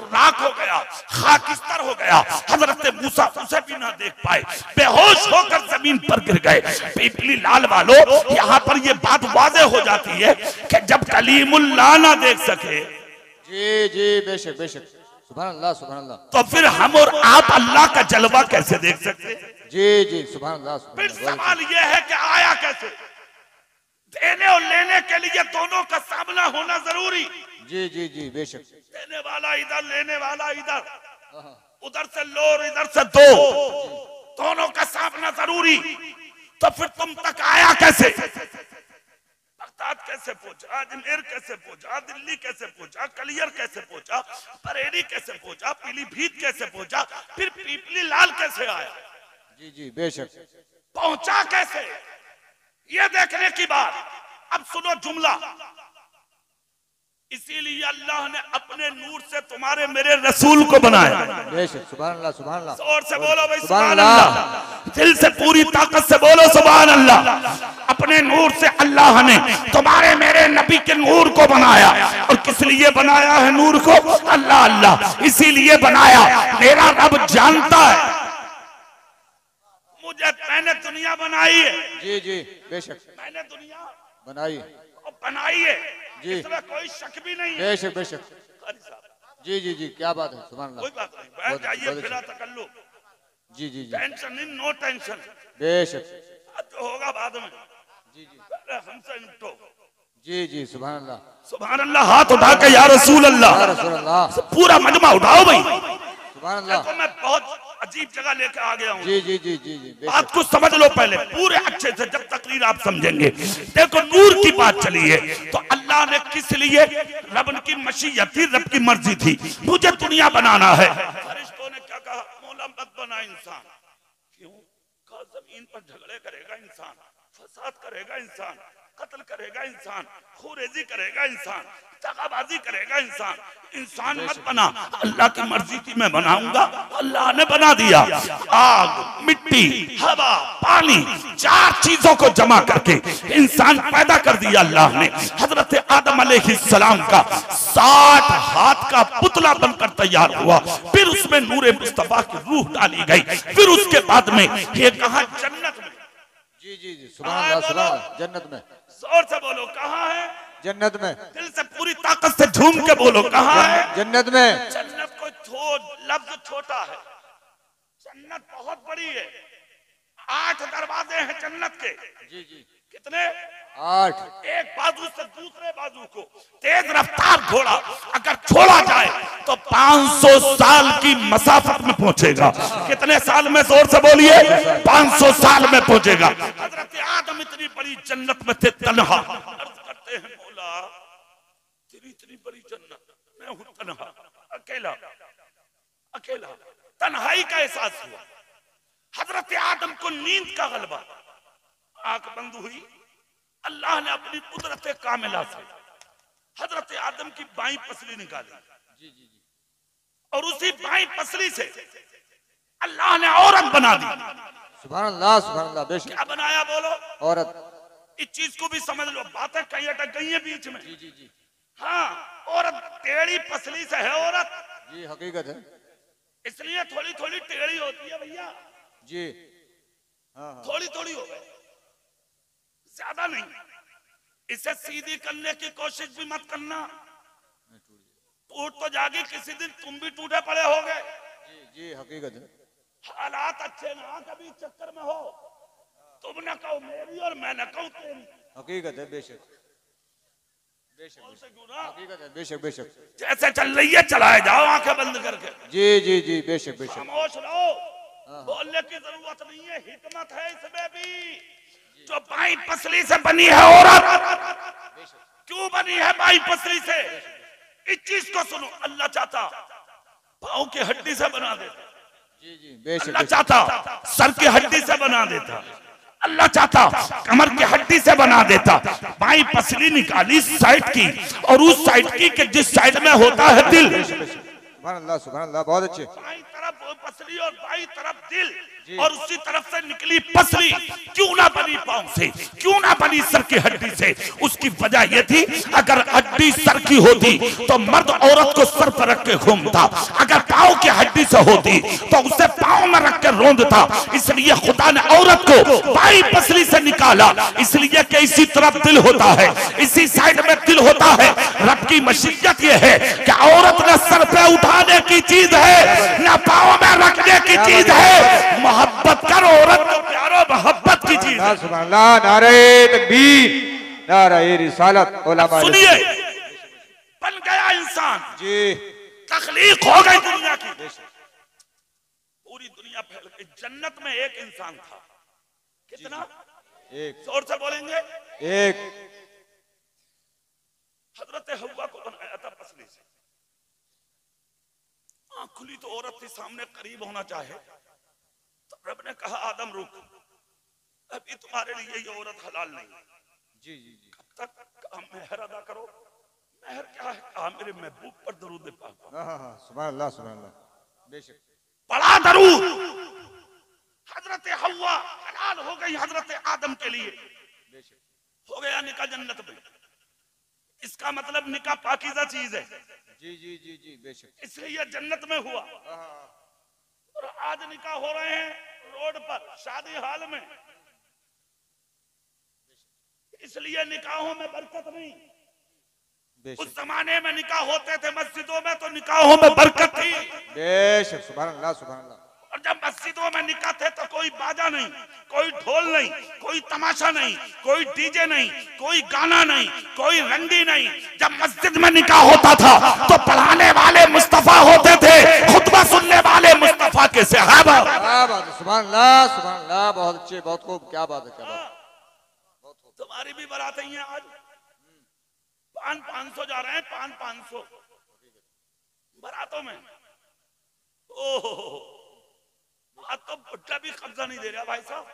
राख हो गया, खाकिस्तर हो गया। हजरत मूसा उसे भी ना देख पाए, बेहोश होकर जमीन पर गिर गए। पीपली लाल वालों, यहाँ पर ये बात वाज़ेह हो जाती है कि जब कलीमुल्लाह ना देख सके जी जी बेशक बेशक सुभान अल्लाह सुभान अल्लाह, तो फिर हम और आप अल्लाह का जलवा कैसे देख सकते? जी जी सुभान अल्लाह फिर सुभान अल्लाह। सवाल यह है कि आया कैसे? देने और लेने के लिए दोनों का सामना होना जरूरी। जी जी जी बेशक। देने वाला इधर, लेने वाला इधर, उधर से लो और इधर से दो, दोनों का सामना जरूरी। तो फिर तुम तक आया कैसे? बगदाद कैसे पहुंचा, अजमेर कैसे पहुंचा, दिल्ली कैसे पहुंचा, कलियर कैसे पहुंचा, बरेली कैसे पहुंचा, पीलीभीत कैसे पहुंचा, फिर पीपली लाल कैसे आया? जी जी बेशक। पहुंचा कैसे, ये देखने की बात। अब सुनो जुमला। इसीलिए अल्लाह ने अपने नूर से तुम्हारे मेरे रसूल को बनाया। बेशक सुभान अल्लाह सुभान अल्लाह। जोर से बोलो भाई सुभान सुभान अल्लाह। अल्लाह, दिल से पूरी ताकत से बोलो सुभान अल्लाह। अपने नूर से अल्लाह ने तुम्हारे मेरे नबी के नूर को बनाया। और किस लिए बनाया है नूर को? अल्लाह अल्लाह इसीलिए बनाया। मेरा रब जानता है मुझे, मैंने दुनिया बनाई है। जी जी बेशक मैंने दुनिया बनाई बनाई है, जी। इसमें कोई शक भी नहीं है। बेशक बेशक। कारी साहब, जी जी जी क्या बात है सुभान कोई अल्लाह। बात नहीं, बैठ जाइए, फिरा तकल्लुफ, जी जी जी टेंशन नहीं, नो टेंशन। बेशक। जो होगा बाद में, जी जी पहले हमसे निपटो। जी जी सुभान अल्लाह सुभान अल्लाह। हाथ उठा के या रसूल अल्लाह, या रसूल अल्लाह। पूरा मजमा उठाओ भाई। सुभान अल्लाह। देखो मैं बहुत अजीब जगह लेके आ गया हूँ। जी जी जी जी जी बात बेशक। को समझ लो पहले पूरे अच्छे से, जब तकरीर आप समझेंगे। देखो नूर की बात चली है तो अल्लाह ने किस लिए? रब की मशीयत थी, रब की मर्जी थी, मुझे दुनिया बनाना है। फरिश्तों ने क्या कहा? मौला मत बना इंसान। क्यों? कहा जमीन पर झगड़े करेगा इंसान, फसाद करेगा इंसान, कत्ल करेगा इंसान, खूरेजी करेगा इंसान, दगाबाजी करेगा इंसान। इंसान मत बना, अल्लाह की मर्जी थी मैं बनाऊंगा, अल्लाह ने बना दिया। आग, मिट्टी, हवा, पानी, चार चीजों को जमा करके इंसान पैदा कर दिया अल्लाह ने। हजरत आदम अलैहिस्सलाम का 60 हाथ का पुतला बनकर तैयार हुआ। फिर उसमें नूरे मुस्तफा की रूह डाली गई। फिर उसके बाद में ये कहा जन्नत में। जी जी जी सुभान अल्लाह सुभान अल्लाह। जन्नत में। जोर से बोलो कहाँ है? जन्नत में। दिल से पूरी ताकत से झूम के बोलो कहाँ है? जन्नत में। जन्नत कोई लफ्ज छोटा है, जन्नत बहुत बड़ी है। 8 दरवाजे हैं जन्नत के। जी जी कितने? 8। एक बाजू से दूसरे बाजू को तेज रफ्तार घोड़ा अगर छोड़ा जाए तो 500 साल की मसाफत में पहुंचेगा। कितने साल में? जोर से बोलिए। 500 साल में पहुंचेगा। हजरत आदम इतनी बड़ी जन्नत में थे, तन्हा। अर्ज करते हैं मौला तेरी इतनी बड़ी जन्नत, मैं हूं तन्हा, अकेला अकेला। तन्हाई का एहसास हुआ। हजरत आदम को नींद का गलबा, आंख बंद हुई। अल्लाह ने अपनी कुदरत कामिला से हजरत आदम की बाईं पसली निकाली। जी जी जी और उसी बाईं पसली से अल्लाह ने औरत बना दी। सुभान अल्लाह, सुभान अल्लाह। बेशक क्या बनाया बोलो? औरत। इस चीज को भी समझ लो, बातें कहीं अटक गई है बीच में। जी जी जी हाँ, औरत टेढ़ी पसली से है औरत, जी, हकीकत है। इसलिए थोड़ी थोड़ी टेढ़ी होती है भैया जी हाँ हाँ। थोड़ी थोड़ी हो गई, ज्यादा नहीं। इसे सीधी करने की कोशिश भी मत करना, टूट तो जाएगी किसी दिन, तुम भी टूटे पड़े होगे। जी जी, हकीकत है। हालात अच्छे ना कभी चक्कर में हो, तुम न कहो मेरी और मैं न कहूं तेरी। हकीकत है, बेशक बेशक, हकीकत है, बेशक बेशक। जैसे चल रही है चलाए जाओ आंखें बंद करके। जी जी जी, बेशक बेशक। खामोश रहो, बोलने की जरूरत नहीं है, हिकमत है इसमें भी। जो बाई पसली से बनी है औरत, क्यों बनी है बाई पसली से? इस चीज को सुनो, अल्लाह चाहता पाँव की हड्डी से बना देता, जी जी, बेशक। अल्लाह चाहता सर की हड्डी से बना देता, अल्लाह चाहता कमर की हड्डी से बना देता। बाई पसली निकाली साइड की, और उस साइड की के जिस साइड में होता है दिल, सुभान अल्लाह, सुभान अल्लाह, बहुत अच्छे। बाई तरफ पसली और बाई तरफ दिल, और उसी तरफ से निकली पसली। क्यों ना बनी पाँव से, क्यों ना बनी सर की हड्डी से? उसकी वजह यह थी, अगर हड्डी सर की होती तो मर्द औरत को सर पर रख के घूमता, अगर पाँव की हड्डी से होती तो उसे पाँव में रख के रोंदता। इसलिए खुदा ने औरत को बाई पसली से निकाला, इसलिए कि इसी तरफ दिल होता है, इसी साइड में दिल होता है। रब की मशीयत यह है कि औरत न सर पे उठाने की चीज है, न पाँव में रखने की चीज है। मोहब्बत कर औरत को प्यारो, मोहब्बत की चीज है। सुभान अल्लाह, नारे तकबीर, नारे रिसालत। सुनिए, बन गया इंसान जी, तख्लीक हो गई दुनिया की, पूरी दुनिया फैल गई। जन्नत में एक इंसान था, कितना? एक। जोर से बोलेंगे, एक। हजरत हव्वा को बनाया था पसली से। आँख खुली तो औरत थी सामने, करीब होना चाहे तो रब ने कहा आदम रुक, अभी तुम्हारे लिए ये औरत हलाल नहीं। जी जी जी। कब तक? कहा मेहर अदा करो। मेहर क्या है? कहा मेरे महबूब पर दरूद पाक। हाँ हाँ हाँ, सुभान अल्लाह, सुभान अल्लाह, बेशक। बड़ा दरूद। हजरत हव्वा हलाल हो गई हजरत आदम के लिए, बेशक। हो गया निकाह जन्नत में। इसका मतलब निकाह पाकीज़ा चीज है। जी जी जी जी, बेशक। इसलिए जन्नत में हुआ। और आज निकाह हो रहे हैं रोड पर, शादी हाल में, इसलिए निकाहों में बरकत नहीं। उस जमाने में निकाह होते थे मस्जिदों में, तो निकाहों में बरकत थी। बेशक, सुभान अल्लाह, सुभान अल्लाह। और जब मस्जिदों में निकाह थे तो कोई बाजा नहीं, कोई ढोल नहीं, कोई तमाशा नहीं, कोई डीजे नहीं, कोई गाना नहीं, कोई रंडी नहीं। जब मस्जिद में निकाह होता था तो पढ़ाने वाले मुस्तफा होते थे, खुतबा सुनने वाले मुस्तफा के सहाबा। क्या बात है, सुभान अल्लाह, सुभान अल्लाह, बहुत अच्छे, बहुत खूब। क्या बात है, क्या बात है। तुम्हारी भी बारातें हैं आज, 500 जा रहे हैं, 500 बारातों में। ओह, आज तो बुड्ढा भी कब्जा नहीं दे रहा भाई साहब।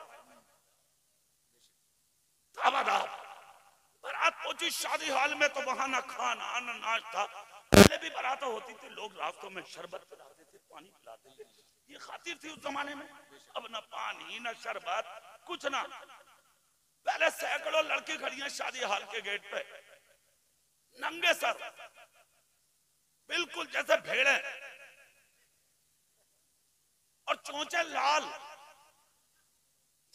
बारात पहुंची शादी हाल में तो वहां ना खाना ना नाश्ता। पहले भी बारात होती थी, लोग रास्तों में शरबत पिलाते थे, पानी पिलाते थे, ये खातिर थी उस जमाने में। अब ना पानी ना शरबत, कुछ ना। पहले सैकड़ों लड़की खड़ी हैं शादी हाल के गेट पे, नंगे सर, बिल्कुल जैसे भेड़े, और चोंचे लाल,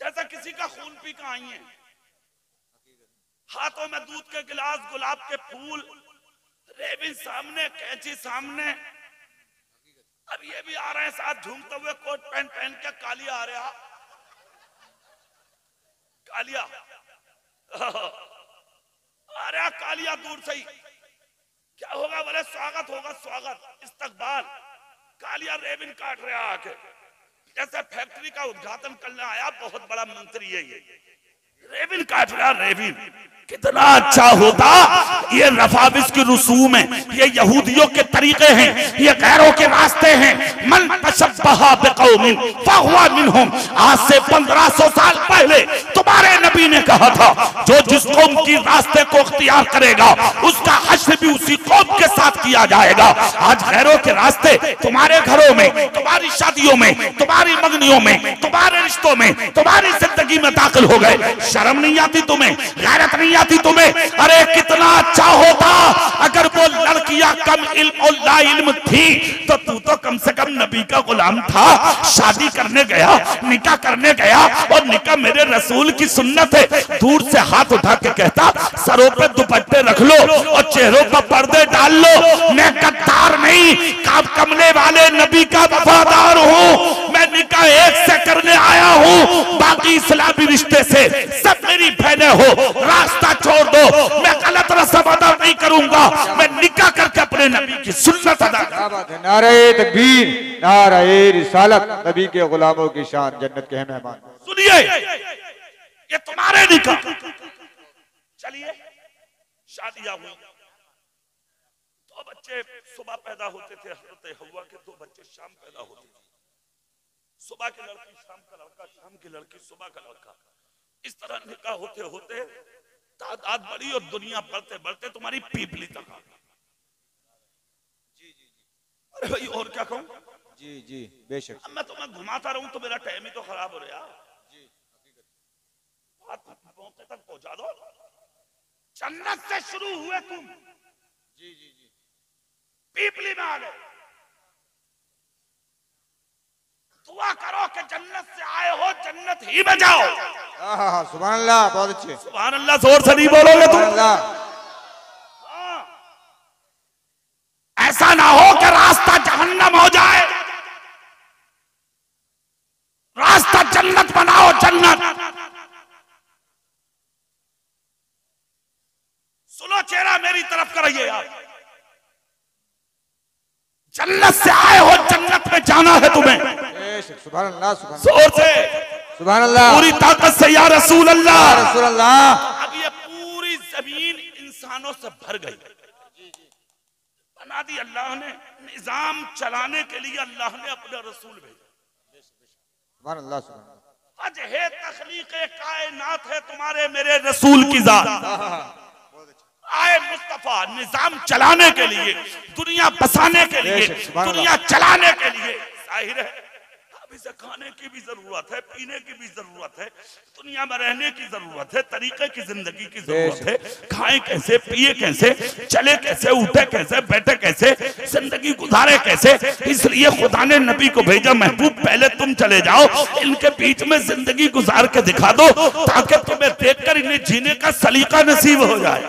जैसा किसी का खून पी के आई हैं। हाथों में दूध के गिलास, गुलाब के फूल, रेबिन सामने, कैंची सामने। अब ये भी आ रहे हैं साथ झूमते हुए, कोट पैंट पहन के। कालिया आ रहा, कालिया आ रहा, कालिया दूर से ही। क्या होगा बोले? स्वागत होगा, स्वागत, इस्तकबाल। कालिया रेबिन काट रहा आके, जैसे फैक्ट्री का उद्घाटन करने आया बहुत बड़ा मंत्री है ये। रेबिन काट रहा, रेबिन। कितना अच्छा होता ये रफाविस की रसूम है, ये यहूदियों के तरीके हैं, ये गैरों के रास्ते हैं। मन तशब्बहा बिकौमिन फहुवा मिनहुम। आज से 1500 साल पहले तुम्हारे नबी ने कहा था, जो जिस कौम की रास्ते को इख्तियार करेगा उसका हश्र भी उसी कौम के साथ किया जाएगा। आज गैरों के रास्ते तुम्हारे घरों में, तुम्हारी शादियों में, तुम्हारी मंगनियों में, तुम्हारे रिश्तों में, तुम्हारी जिंदगी में दाखिल हो गए। शर्म नहीं आती तुम्हें? गैरत नहीं आती तुम्हें? अरे कितना अच्छा होता अगर वो लड़कियां कम इल्म और ला इल्म थी तो तू तो कम से कम नबी का गुलाम था। शादी करने गया, निकाह करने गया, और निकाह मेरे रसूल की सुन्नत है। दूर से हाथ उठा के कहता सरों पे दुपट्टे रख लो और चेहरों पर पर्दे डाल लो। मैं गद्दार नहीं, काम कमले वाले नबी का वफादार हूँ। मैं निकाह एक से करने आया हूँ, बाकी इस्लामी रिश्ते से सब मेरी बहनें हो। रास्ता छोड़ दो, मैं गलत रस्म अदा नहीं करूंगा। मैं निकाह करके अपने नबी की सुन्नत अदा करूंगा। नारे तकबीर, नारे रिसालत, नबी के गुलामों की शान, जन्नत के हैं मेहमान। सुनिए, ये तुम्हारे निकाह। चलिए, शादियां हुई, दो बच्चे सुबह पैदा होते थे। हज़रत हव्वा के दो बच्चे शाम पैदा होते थे। सुबह की लड़की, शाम का लड़का, शाम की लड़की, सुबह का लड़का। इस तरह निकाह होते होते तादाद बढ़ी और दुनिया बढ़ते बढ़ते तुम्हारी पीपली तक आ गई। अरे भाई और क्या कहूं? जी जी बेशक। अब मैं तुम्हें घुमाता रहूं तो मेरा टाइम ही तो खराब हो रहा है। मौके तक पहुंचा दो। जन्नत से शुरू हुए तुम, जी जी जी, पीपली में आ गए। दुआ करो कि जन्नत से आए हो, जन्नत ही में जाओ। हाँ, सुभान अल्लाह, बहुत अच्छे। सुभान अल्लाह जोर से नहीं बोलोगे तुम? ऐसा ना हो कि रास्ता जहन्नम हो जाए। रास्ता जन्नत बनाओ, जन्नत। सुनो, चेहरा मेरी तरफ करिए आप। जन्नत से आए हो, जन्नत में जाना है तुम्हें। सुभान अल्लाह, सुभान जोर से, सुभान अल्लाह, पूरी ताकत से या रसूल अल्लाह, या रसूल अल्लाह। अब ये पूरी जमीन इंसानों से भर गई, बना दी अल्लाह ने। निजाम चलाने के लिए अल्लाह ने अपना रसूल भेजा। सुभान अल्लाह, सुभान अल्लाह। आज है तख्लीक़े कायनात है तुम्हारे मेरे रसूल की जात। आए मुस्तफा निजाम चलाने के लिए, दुनिया बसाने के लिए, दुनिया चलाने के लिए। जाहिर है अब इसे खाने की भी जरूरत है, पीने की भी जरूरत है, दुनिया में रहने की जरूरत है, तरीके की जिंदगी की जरूरत है। खाएं कैसे, पिए कैसे, चले कैसे, उठे कैसे, बैठे कैसे, जिंदगी गुजारे कैसे। इसलिए खुदा ने नबी को भेजा, महबूब पहले तुम चले जाओ, इनके बीच में जिंदगी गुजार के दिखा दो ताकि तुम्हें देखकर इन्हें जीने का सलीका नसीब हो जाए।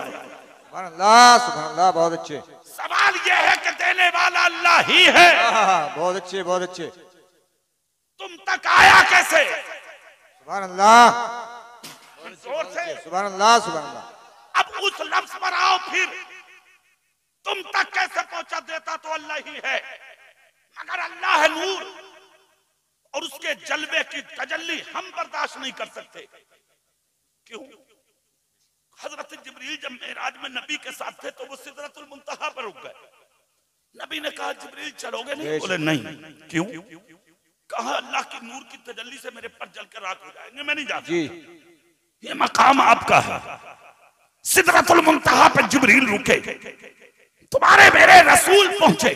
सुभान अल्लाह, सुभान अल्लाह, बहुत अच्छे। सवाल यह है कि देने वाला अल्लाह ही है। बहुत अच्छे, बहुत अच्छे। तुम तक आया कैसे? सुभान अल्लाह, जोर से, सुभान अल्लाह, सुभान अल्लाह। अब उस लफ्ज पर आओ, फिर तुम तक कैसे पहुंचा? देता तो अल्लाह ही है, मगर अल्लाह है नूर और उसके जलवे की तजल्ली हम बर्दाश्त नहीं कर सकते। क्यों? हजरत जिब्रील जब मेराज में नबी के साथ थे तो वो सिदरतुल मुंतहा पर रुक गए। नबी ने कहा जिब्रील चलोगे नहीं? बोले नहीं। क्यों? कहा अल्लाह की नूर की तजल्ली से मेरे पर जल कर राख हो जाएंगे, मैं नहीं जा सकता। ये मकाम आपका है। सिदरतुल मुंतहा पर जिब्रील रुके, तुम्हारे मेरे रसूल पहुंचे,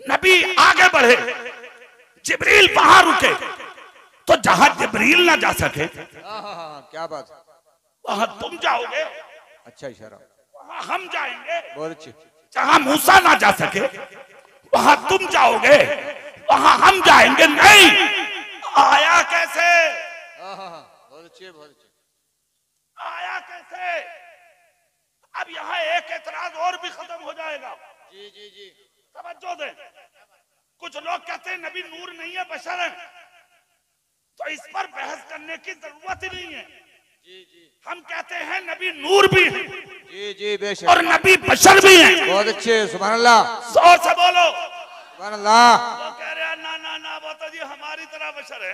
नबी आगे बढ़े, जिब्रील वहां रुके। तो जहां जिब्रील ना जा सके, क्या बात है, वहां तुम जाओगे। अच्छा इशारा। वहां हम जाएंगे। बहुत अच्छे। जहां मूसा ना जा सके वहां तुम जाओगे, वहां हम जाएंगे। नहीं, आया कैसे? बहुत अच्छे, बहुत अच्छे। आया कैसे? अब यहाँ एक एतराज और भी खत्म हो जाएगा। जी जी जी, तवज्जो दें। कुछ लोग कहते हैं नबी नूर नहीं है, बशर है, तो इस पर बहस करने की जरूरत ही नहीं है। जी जी, हम कहते हैं नबी नूर भी है, जी जी बेशक, और नबी बशर भी है। बहुत अच्छे, सुभान अल्लाह, जोर से बोलो सुभान अल्लाह। वो कह रहे हैं ना ना ना, वो तो जी हमारी तरह बशर है।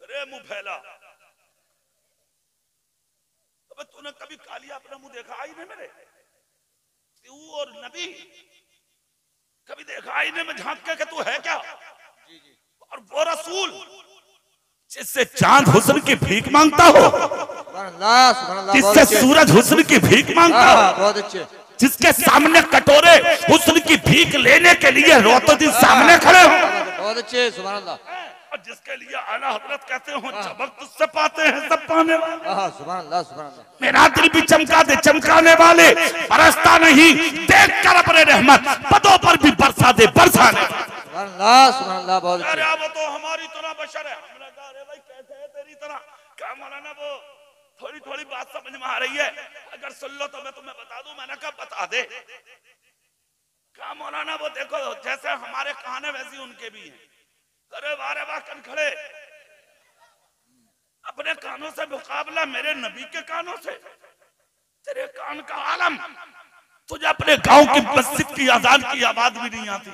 अरे मुंह फैला, अबे तूने कभी कालिया अपना मुंह देखा आईने में? तू और नबी कभी देखा आईने में झांक के तू है क्या? और वो रसूल जिससे चांद हुस्न की भीख मांगता हो। जिससे सूरज हुस्न की भीख मांगता हो, बहुत अच्छे, जिसके सामने कटोरे हुस्न की भीख लेने के लिए रोते दिन सामने खड़े हो, बहुत अच्छे, सुभान अल्लाह, और जिसके लिए आला हजरत कहते हो चमक तुझसे पाते हैं सब पाने वाले। सुभान अल्लाह, सुभान अल्लाह, मेरा दिल भी चमका दे चमकाने वाले, बरसता नहीं देख कर अपने रहमत पदों पर भी बरसा दे बरसाने। सुभान अल्लाह, सुभान अल्लाह, बहुत अच्छे, अरे वो तो हमारी तरह बशर है। हमने कहा अरे भाई कैसे है तेरी तरह, क्या मौलाना वो थोड़ी थोड़ी बात समझ में आ रही है, अगर सुन लो तो मैं तुम्हें बता दूं। मैंने कहा बता दे। क्या मौलाना वो देखो जैसे हमारे कान है वैसे उनके भी हैं। अरे वाह कन खड़े, अपने कानों से मुकाबला मेरे नबी के कानों से, तेरे कान का आलम, तुझे अपने गांव की मस्जिद की अजान की आवाज भी नहीं आती,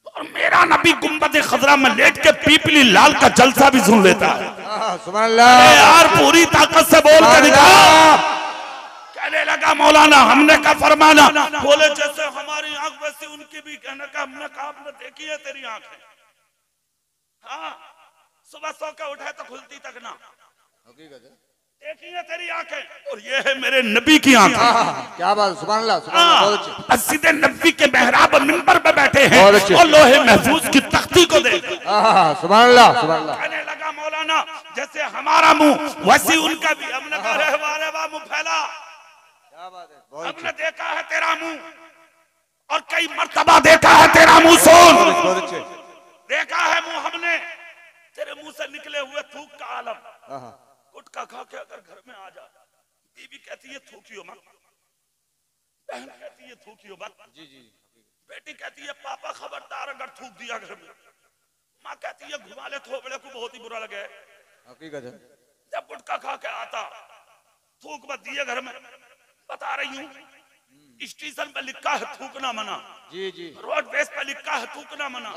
और मेरा नबी गुंबद खजरा में लेट के पीपली लाल का जलसा भी सुन लेता है। सुभान अल्लाह, यार पूरी ताकत से बोल कर दिखा। कहने लगा मौलाना हमने कहा फरमाना, बोले जैसे हमारी आंख वैसी उनकी भी। कहने का हमने कहा आपने देखी है तेरी आंखें, हाँ सुबह सो के उठे तो खुलती तक ना, देखी है तेरी आंखें, और ये है मेरे नबी की आंखें। क्या बात, सुभान अल्लाह, सुभान अल्लाह, बहुत अच्छे, मस्जिद नबी के मेहराब मिंबर पे बैठे हैं और लोहे महफूज की तख्ती को देख, सुभान अल्लाह, सुभान अल्लाह, कहने लगा मौलाना जैसे हमारा मुंह वैसी उनका भी। हमने कहा रे वाह मुंह फैला, क्या बात है, हमने देखा है तेरा मुंह, और कई मर्तबा देखा है तेरा मुंह सोन, बहुत अच्छे, देखा है मुंह हमने, तेरे मुंह से निकले हुए थूक का आलम। गुटखा खा के अगर घर में आ जा, बीवी कहती है थूकियो मत, बहन कहती है थूकियो मत, जी जी, बेटी कहती है पापा खबरदार अगर थूक दिया घर में, माँ कहती है घुमा ले थोबड़े को बहुत ही बुरा लगे। हकीकत है, जब गुटखा खा के आता थूक मत दिए घर में, बता रही हूँ स्टेशन पे लिखा है थूकना मना, जी जी, रोड बेस पे लिखा है थूकना मना,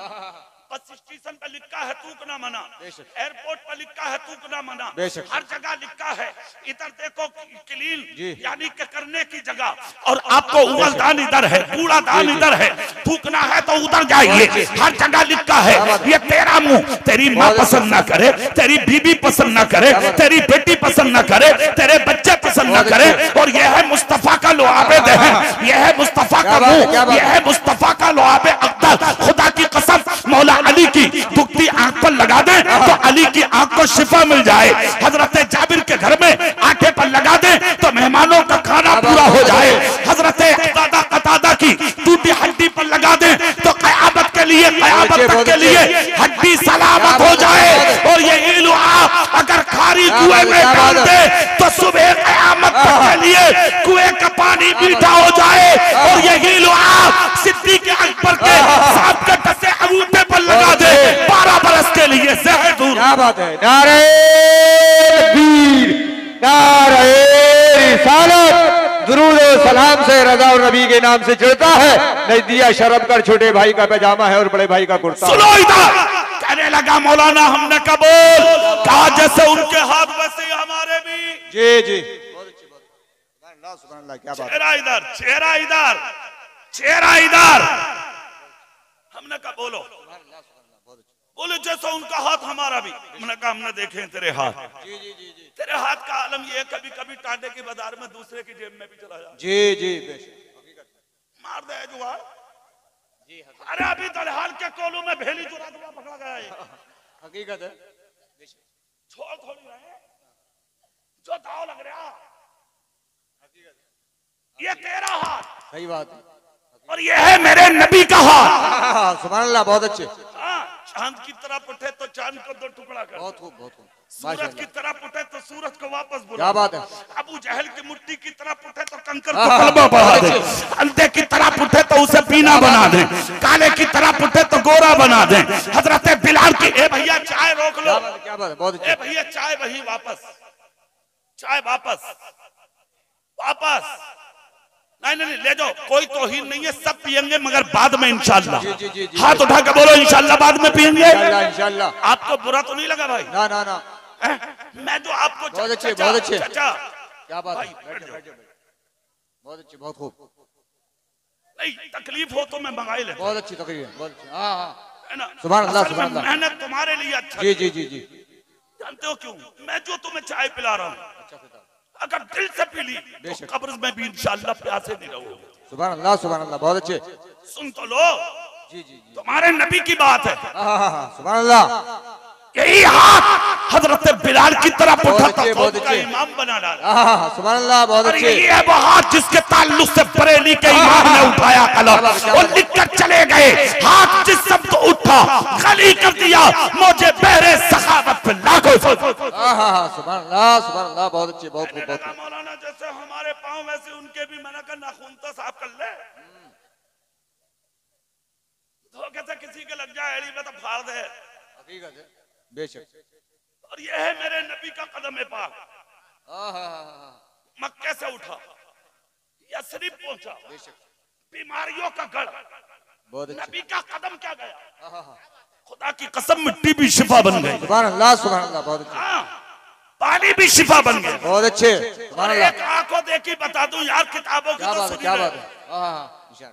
बस स्टेशन पे लिखा है थूकना मना, एयरपोर्ट पे लिखा है थूकना मना, हर जगह लिखा है। इधर देखो क्लीन यानी कि करने की जगह, और आपको उगलदान इधर है, कूड़ादान इधर है, थूकना है तो उधर जाइए, हर जगह लिखा है। ये तेरा मुंह तेरी माँ पसंद ना करे, तेरी बीबी पसंद ना करे, तेरी बेटी पसंद ना करे, तेरे बच्चे पसंद ना करे, और यह है मुस्तफा का लुआबे दहन, यह है मुस्तफा का मुंह, यह है मुस्तफा का लुआबे अख्तर। खुदा की कसम मौला अली की दुखती आंख पर लगा दे तो अली की आंख को शिफा मिल जाए। हजरत जाबिर के घर में आंखें पर लगा दे तो मेहमानों का खाना पूरा हो जाए। हजरत कतादा की टूटी हड्डी पर लगा दे तो कयामत के लिए, कयामत तक के लिए हड्डी सलामत हो जाए। और ये इल्म आप अगर खारी कुएं में डाल दे तो सुबह कयामत तक के लिए कुएं का पानी मीठा हो जाए। और ये इल्म आप सिद्दीक अकबर के सांप के टसे अंगूठे पर लगा दे 12 बरस के लिए जहर दूर। क्या बात है, नारे तकबीर, नारे रिसालत, दुरूद और सलाम से रजा और नबी के नाम से चढ़ता है। नजदिया शर्म कर छोटे भाई का पैजामा है और बड़े भाई का कुर्ता। सुनो इधर, कहने लगा मौलाना हमने कबूल कहा जैसे उनके हाथ वैसे हमारे भी। जी जी, बहुत अच्छी बात, सुभान अल्लाह, क्या बात, चेहरा इधर, चेहरा इधर, चेहरा इधर। हमने कहा बोलो, बोले जैसा उनका हाथ हमारा भी। हमने कहा हमने देखे तेरे हाथ, जी जी जी जी, तेरे हाथ का आलम ये कभी कभी टाटे के बाजार में दूसरे की जेब में भी चला जाए। जी जी, मार दे जुआ। अरे अभी दलहाल के कोलू में भेली चुरा दुआ पकड़ा गया है। हकीकत है, छोड़ थोड़ी रहे जो दाव लग रहा, ये तेरा हाथ, सही बात है, और ये है मेरे नबी का हाथ। सुभान अल्लाह, बहुत अच्छे, चांद की तरफ उठे तो चांद को दो टुकड़ा कर, बहुत खूब, बहुत खूब, सूरज की तरफ उठे तो सूरज को वापस बुला। क्या बात है, अबू जहल की मुट्ठी की तरफ उठे तो कंकर को कलमा बढ़ा दे, अंधे की तरफ उठे तो उसे पीना बना दे, काले की तरफ उठे तो गोरा बना दे। हजरत बिलाल की ए भैया चाय रोक लो, क्या बात है, बहुत अच्छे, ए भैया चाय वही वापस, चाय वापस, वापस नहीं नहीं ले जाओ, कोई तौहीन नहीं है, सब पियेंगे मगर बाद में इंशाल्लाह। हाथ उठा के बोलो इंशाल्लाह बाद में पियेंगे, इंशाल्लाह। आपको बुरा तो नहीं लगा भाई? ना ना ना, मैं जो आपको बहुत अच्छे, बहुत अच्छे, चाचा क्या बात है, बहुत अच्छे, बहुत खूब, नहीं तकलीफ हो तो मैं मंगाई ले, बहुत अच्छी तकरीर है, बहुत अच्छी, हाँ हाँ, है ना, सुभान अल्लाह, सुभान अल्लाह, मेहनत तुम्हारे लिए अच्छा। जी जी जी जी, जानते हो क्यों? मैं जो तुम्हें चाय पिला रहा हूँ, अगर दिल से पी ली तो कब्र में भी इंशाअल्लाह प्यासे नहीं रहोगे। सुभान अल्लाह, बहुत अच्छे। सुन तो लो, जी जी जी, तुम्हारे नबी की बात है। सुभान अल्लाह। यही हाथ हजरत बिलाल की तरफ उठा था, बहुत का इमाम बना डाला। सुभान अल्लाह, बहुत अच्छे। यही है वो हाथ जिसके ताल्लुक से बरेली के इमाम ने उठाया कलम और लिखकर चले गए। हाथ जिस सब को उठा खाली कर दिया, मुझे बहरे सखावत पे लागो। सुभान अल्लाह, बहुत अच्छे, बहुत खूब, बहुत। मौलाना जैसे हमारे पाँव वैसे उनके भी मना कर, नाखून तो साफ कर ले। धोखे से किसी के लग जाए एड़ी में तो फाड़ दे। हकीकत है, बेशक। और यह है मेरे नबी का कदम है पाक। मक्के से उठा, यसरिफ पहुंचा, बीमारियों का गढ़, नबी का कदम क्या गया, खुदा की कसम मिट्टी भी शिफा बन गई। सुभान अल्लाह, बहुत अच्छे। पानी भी शिफा बन गया। बहुत अच्छे। और एक आंखों देखी बता दूं यार, किताबों की तो सुनी है।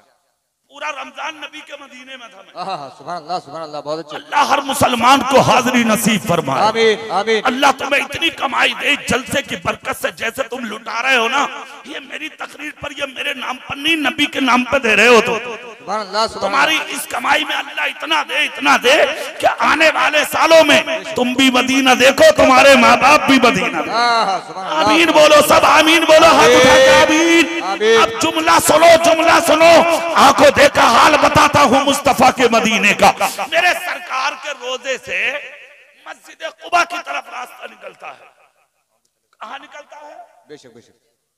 पूरा रमजान नबी के मदीने में था मैं। सुभान अल्लाह, बहुत अच्छे। अल्लाह हर मुसलमान को हाजिरी नसीब फरमाए। आमीन आमीन। अल्लाह तुम्हें इतनी कमाई दे जलसे की बरकत से, जैसे तुम लुटा रहे हो ना, ये मेरी तकरीर पर, ये मेरे नाम पर नहीं, नबी के नाम पर दे रहे हो। तो सुभान अल्लाह, तुम्हारी इस कमाई में अल्लाह इतना दे कि आने वाले सालों में तुम भी मदीना देखो, तुम्हारे माँ बाप भी मदीना। आमीन बोलो, सब आमीन बोलो, हाथ उठा के आमीन। अब जुमला सुनो, आंखों देखा हाल बताता हूँ मुस्तफा के मदीने का। मेरे सरकार के रोजे से मस्जिद कुबा की तरफ रास्ता निकलता है। कहाँ निकलता है? बेशक बेशक।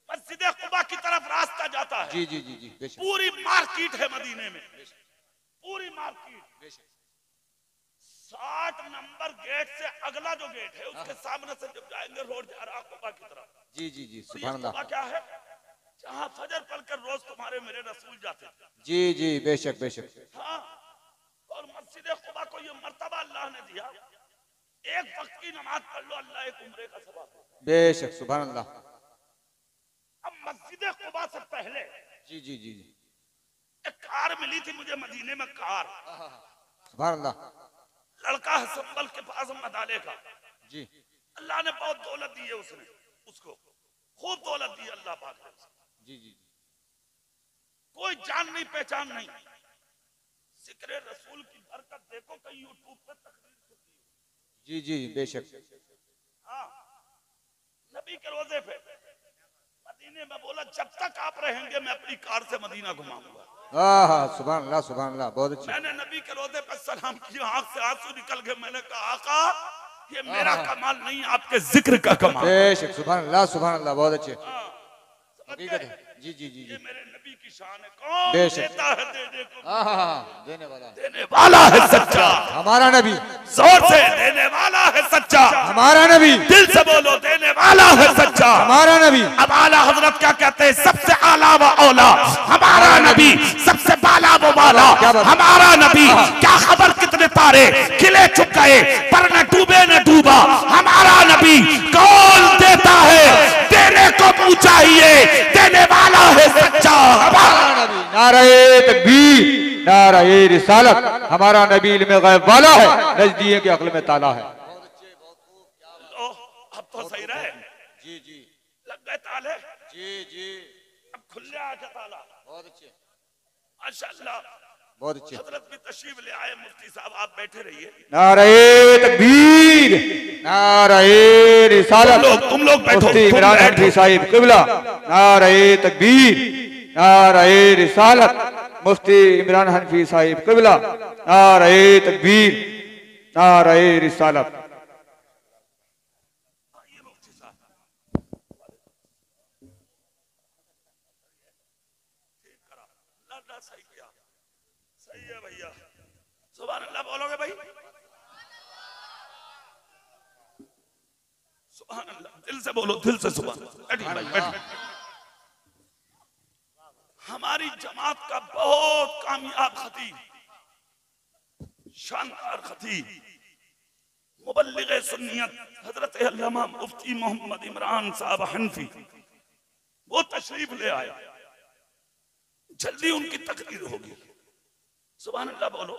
मस्जिद कुबा की तरफ रास्ता जाता है। जी जी जी जी, बेशक। पूरी मार्केट है मदीने में, पूरी मार्केट। 60 नंबर गेट से अगला जो गेट है उसके सामने से जब जाएंगे रोड जा रहा कुबा की तरफ। जी जी जी, सुभान अल्लाह। क्या है? जहाँ फजर पढ़कर रोज तुम्हारे मेरे रसूल जाते थे। जी जी, बेशक बेशक। हाँ, और मस्जिद कुबा को ये मर्तबा अल्लाह ने दिया, एक वक्त की नमाज पढ़ लो, अल्लाह एक उम्रे का सवाब। बेशक, सुभान अल्लाह। अब मस्जिद कुबा से पहले जी जी जी, एक कार मिली थी मुझे मदीने में, कार। सुभान अल्लाह। लड़का है संबल के पास मदाले का। जी, अल्लाह ने बहुत दौलत दी है उसको खूब दौलत दी अल्लाह पाक ने। जी जी, कोई जान नहीं पहचान नहीं, जिक्र रसूल की बरकत देखो कहीं यूट्यूब पे तकरीर होती है। जी जी, बेशक। हाँ, नबी के रोजे पे मदीने में बोला, जब तक आप रहेंगे मैं अपनी कार से मदीना घुमाऊंगा। सुभान अल्लाह, बहुत अच्छे। मैंने नबी के रोजे पर सलाम किया, आंख से आंसू निकल गए। मैंने कहा आका, ये मेरा कमाल नहीं, आपके जिक्र का कमाल। बेशक, सुभान अल्लाह, बहुत अच्छे। हकीकत है। जी जी जी, ये मेरे नबी की शान है। कौन देता है देने को? देने वाला है सच्चा, हमारा नबी। जोर से, देने वाला है सच्चा, हमारा नबी। दिल से बोलो, देने वाला है सच्चा, हमारा नबी। अब आला हजरत क्या कहते हैं? सबसे आला व औला हमारा नबी, सबसे बाला वो बाला हमारा नबी। क्या खबर कितने तारे खिले चुक गए, पर न डूबे न डूबा हमारा नबी। कौन देता है? देने को मुँह चाहिए, देने वाला है सच्चा हमारा नबी। नारे तकबीर, नारे रिसालत। हमारा नबी इल्म गैब वाला है, नजदीक के अक्ल में ताला है। अब तो सही रहे। जी जी, लग गए ताले। जी जी, अब खुले आके ताला। बहुत अच्छे, माशाअल्लाह, बहुत अच्छे। हजरत भी तशरीफ ले आए। मुफ्ती साहब आप बैठे रहिए। नारे तकबीर, नारे रिसालत। तुम लोग बैठो। मुफ्ती इमरान हनफी साहिब क़िबला। नारे तकबीर, नारे रिसालत। मुफ्ती इमरान हनफी साहिब क़िबला। नारे तकबीर, नारे रिसालत। सही है भैया, सुभान अल्लाह बोलोगे भाई? सुभान अल्लाह, दिल से बोलो, दिल से सुभान अल्लाह। हमारी जमात का बहुत कामयाब खतीब, शानदार खतीब, मुबल्लिग सुन्नियत हजरत अल्लामा मुफ्ती मोहम्मद इमरान साहब हनफी, वो तशरीफ ले आया। जल्दी उनकी तकरीर होगी, सुभान अल्लाह बोलो।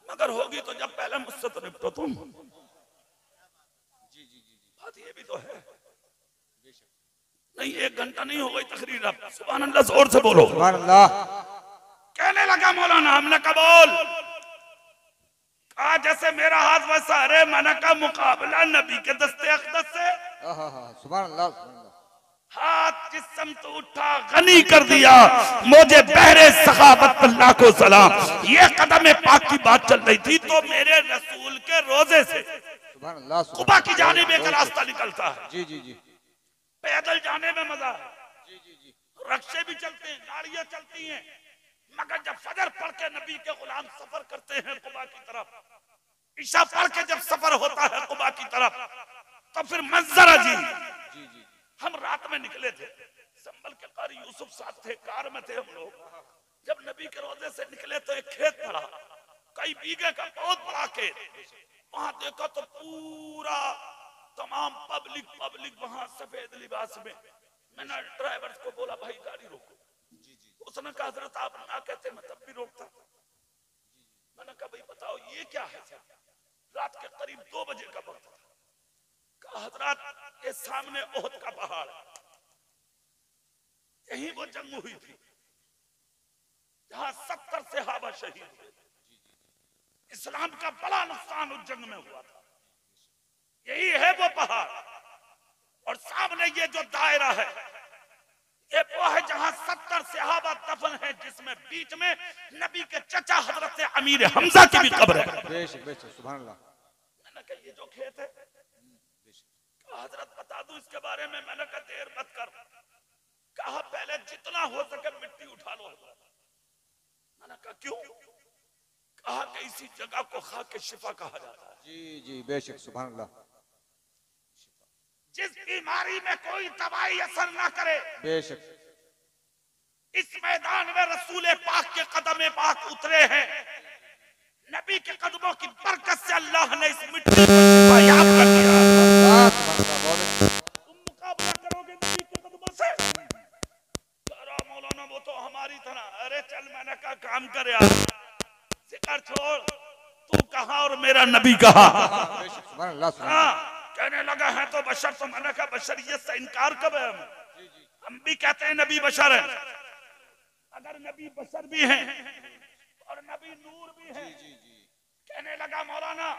मगर होगी तो जब पहले मुझसे तो निपटो तुम। भी तो है। नहीं 1 घंटा नहीं हो गई तकरीर, अब सुभान अल्लाह जोर से बोलो। सुभान अल्लाह। कहने लगा मौलाना, हमने कहा बोल। कहा जैसे मेरा हाथ वैसा। अरे मैंने कहा मुकाबला नबी के दस्ते अक़दस से। सुभान अल्लाह, सुभान अल्लाह। हाथ जिस्म तो उठा, गनी कर दिया मुझे बहरे सखावत अल्लाह को सलाम। ये कदम पाक की बात चल रही थी तो मेरे रसूल के रोजे से सुभान अल्लाह, कुबा की जानिब एक रास्ता निकलता है। जी जी जी। पैदल जाने में मजा है, जी जी जी। रक्शे भी चलते हैं, गाड़ियां चलती हैं, मगर जब फजर पढ़ के नबी के गुलाम सफर करते हैं कुबा की तरफ, ईशा पढ़ के जब सफर होता है कुबा की तरफ, तो फिर मंजर अजीब। जी जी। हम रात में निकले थे, संभल के कारी यूसुफ साथ थे, कार में थे हम लोग। जब नबी के रोजे से निकले तो एक खेत पड़ा, कई बीघे का बहुत बड़ा खेत। वहां देखा तो पूरा तमाम पब्लिक वहां सफेद लिबास में। मैंने ड्राइवर को बोला भाई गाड़ी रोको। उसने कहा हजरत आप ना कहते मैं तब भी रोकता। मैंने कहा भाई बताओ ये क्या है। रात के करीब 2 बजे का वक्त था। कहा हजरत ये सामने ओहद का पहाड़ है, यही वो जंग हुई थी जहां 70 सहाबा शहीद हुए। इस्लाम का बड़ा नुकसान उस जंग में हुआ था। यही है वो पहाड़, और सामने ये जो दायरा है ये वो है जहां 70 सहाबा दफन है, जिसमें बीच में नबी के चचा हजरत अमीर हमजा की भी कब्र है। बेशक बेशक, सुभान अल्लाह। मैंने कहा ये जो खेत है, कहा हजरत बता दूं इसके बारे में। मैंने कहा देर मत कर। कहा पहले जितना हो सके मिट्टी उठा लो। मैंने कहा क्यों। कहा कि इसी जगह को खाके शिफा कहा जाता है। जी जी बेशक, सुभान अल्लाह। जिस बीमारी में कोई दवाई असर ना करे, बेशक इस मैदान में रसूल पाक के कदम पाक उतरे हैं। नबी के कदमों की बरकत से अल्लाह ने इस मिट्टी को शिफायाब कर दिया। तुम मुकाबला करोगे नबी के कदमों से। मौलाना वो तो हमारी तरह। अरे चल, मैंने कहा काम कर यार, जिक्र छोड़, तू कहाँ और मेरा नबी कहाँ। सुभान अल्लाह। हाँ, कहने लगा है तो बशर। तो मैंने कहा बशरियत से इनकार कब है। हम भी कहते हैं नबी बशर है। अगर नबी बशर भी हैं और नबी नूर भी हैं, कहने लगा मौलाना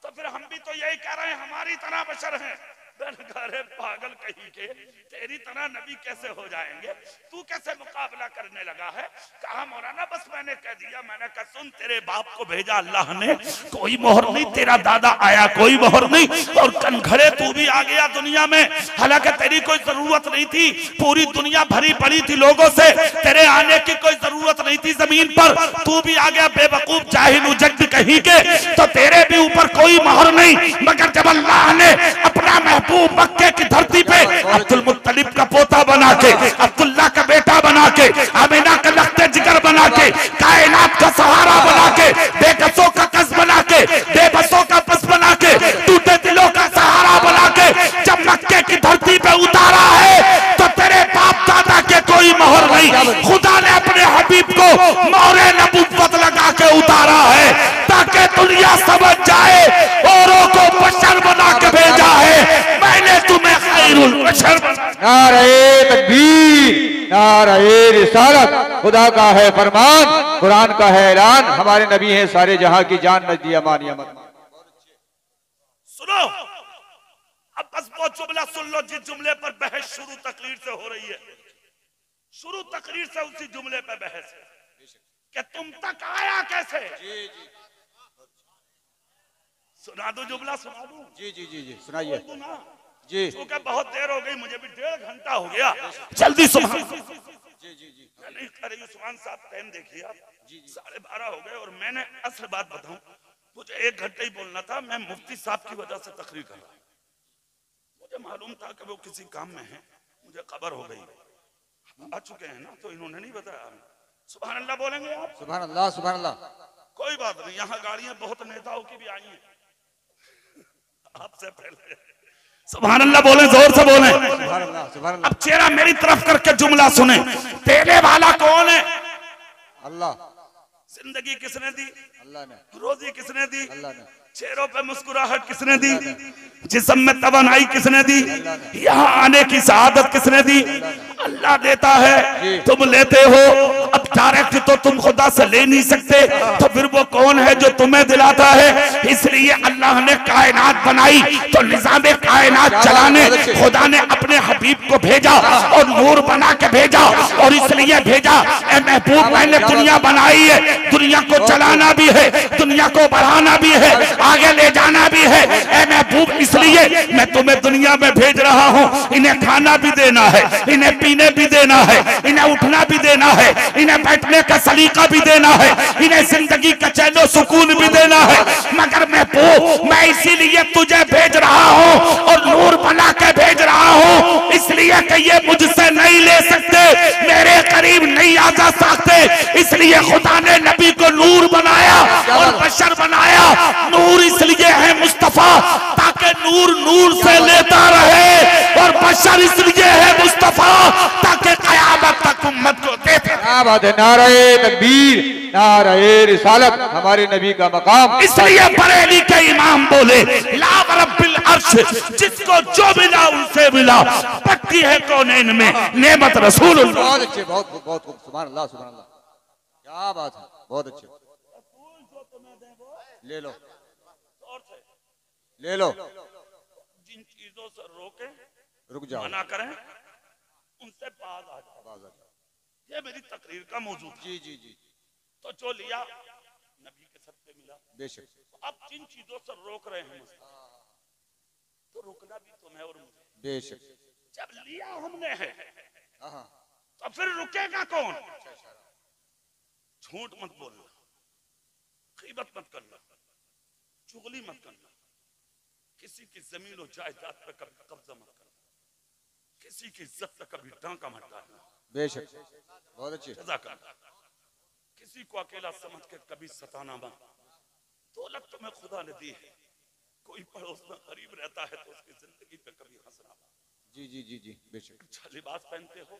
तो फिर हम भी तो यही कह रहे हैं हमारी तरह बशर हैं। अरे पागल कहीं के, तेरी तरह नबी कैसे हो जाएंगे, तू कैसे मुकाबला करने लगा है। कहा मौलाना बस मैंने कह दिया। मैंने कहा सुन, तेरे बाप को भेजा अल्लाह ने, कोई मोहर नहीं, तेरा दादा आया कोई मोहर नहीं, और कनखड़े तू भी आ गया दुनिया में। हालांकि तेरी कोई जरूरत नहीं थी, पूरी दुनिया भरी पड़ी थी लोगों से, तेरे आने की कोई जरूरत नहीं थी जमीन पर, तू भी आ गया बेवकूफ जाहिल उजग कहीं के, तो तेरे भी ऊपर कोई मोहर नहीं। मगर जब अल्लाह ने अपना महबूब मक्के की धरती पे अब्दुल मुत्तलिब का पोता बना के, अब्दुल्ला का बेटा बना के, आमिना का लख्ते जिगर बना के, कायनात का सहारा बना के, बेकसों का कस बना के, बेबसों का बस बना के, टूटे दिलों का सहारा बना के जब मक्के की धरती पे उतारा है, तो तेरे बाप दादा के कोई मोहर नहीं। खुदा ने अपने हबीब को मोहरे नबुव्वत लगा के उतारा है ताकि दुनिया समझ जाए औरों को बशर बना के भेजा है। मैंने तुम्हें खैरुल बशर बना। नारे तकबीर, नारे रिसालत। खुदा का है फरमान, कुरान का है ऐलान, हमारे नबी हैं सारे जहां की जान, नजदी अमान यमन। सुनो अब बस वो जुमला सुन लो जिस जुमले पर बहस शुरू तकरीर से हो रही है। शुरू तकरीर से उसी जुमले पर बहस है कि तुम तक आया कैसे। सुना दो जुमला, सुना दो। जी जी जी जी सुनाइए जी। क्योंकि बहुत देर हो गई, मुझे भी 1.5 घंटा हो गया, जल्दी सुना। जी जी जी नहीं अरे उस्मान साहब टाइम देखिए आप, 12:30 हो गए। और मैंने असल बात बताऊं, मुझे 1 घंटे ही बोलना था। मैं मुफ्ती साहब की वजह से तकरीर कर रहा हूं। मुझे मालूम था कि वो किसी काम में है, मुझे खबर हो गई। आ चुके हैं ना, तो इन्होंने नहीं बताया। सुभान अल्लाह बोलेंगे आप। सुभान अल्लाह, सुभान अल्लाह। कोई बात नहीं, यहाँ गाड़ियां बहुत नेताओं की भी आई हैं आपसे पहले। सुभान अल्लाह बोले, जोर से बोले। सुभान अल्लाह, सुभान अल्लाह। अब चेहरा मेरी तरफ करके जुमला सुने। देने वाला कौन है? अल्लाह। जिंदगी किसने दी? अल्लाह ने। रोजी किसने दी? अल्लाह ने। चेहरों पे मुस्कुराहट किसने दी? जिस्म में तवानाई किसने दी? यहाँ आने की सआदत किसने दी? अल्लाह देता है, तुम लेते हो। अब डायरेक्ट तो तुम खुदा से ले नहीं सकते, तो फिर वो कौन है जो तुम्हें दिलाता है? इसलिए अल्लाह ने कायनात बनाई तो निजाम कायनात चलाने खुदा ने अपने हबीब को भेजा और नूर बना के भेजा। और इसलिए भेजा, ए महबूब मैंने दुनिया बनाई है, दुनिया को चलाना भी है, दुनिया को बढ़ाना भी है, आगे ले जाना भी है। ए महबूब इसलिए मैं तुम्हें दुनिया में भेज रहा हूँ। इन्हें खाना भी देना है, इन्हें पीने भी देना है, इन्हें उठना भी देना है, इन्हें बैठने का सलीका भी देना है, इन्हें जिंदगी का चैनो सुकून भी देना है। मगर महबूब मैं इसीलिए तुझे भेज रहा हूँ और नूर बना के भेज रहा हूँ, इसलिए कि ये मुझसे नहीं ले सकते, मेरे करीब नहीं आ जा सकते। इसलिए खुदा ने नबी को नूर बनाया और बशर बनाया। नूर इसलिए है मुस्तफा ताकि नूर नूर से लेता रहे, और बशर इसलिए है मुस्तफा ताकि कयामत तक उम्मत को देते रहे। क्या बात है, नारे तकबीर, नारे रिसालत, हमारे नबी का मकाम। इसलिए बरेली के इमाम बोले, ला रब्बिल अर्श, जिसको जो मिला उनसे मिला, पक्की है कौनैन में नेमत रसूलुल्लाह। बहुत अच्छे, बहुत बहुत खूब, सुभान अल्लाह, सुभान अल्लाह, क्या बात है, बहुत अच्छे। ले लो, ले लो। जिन चीजों से रोके, रुक जाओ, मना करें, उनसे बाज आ जाओ। ये मेरी तकरीर का मौजूद है। जी जी जी, तो जो लिया नबी के सदके मिला। बेशक। अब जिन चीजों से रोक रहे हैं तो रुकना भी तुम्हें और मुझे। बेशक। जब लिया हमने है तो फिर रुकेगा कौन? झूठ मत बोलना, गीबत मत करना, चुगली मत करना, किसी की जमीन और जायदाद पे कभी कब्जा मत करना, किसी की इज्जत पे कभी डांका मत डालना। बेशक, बहुत अच्छी। किसी को अकेला समझ के कभी सताना मत। दौलत तुम्हें खुदा ने दी है, कोई पड़ोस में गरीब रहता है तो उसकी जिंदगी पे कभी हंसना मत। जी जी जी जी, बेशक। अच्छा लिबास पहनते हो,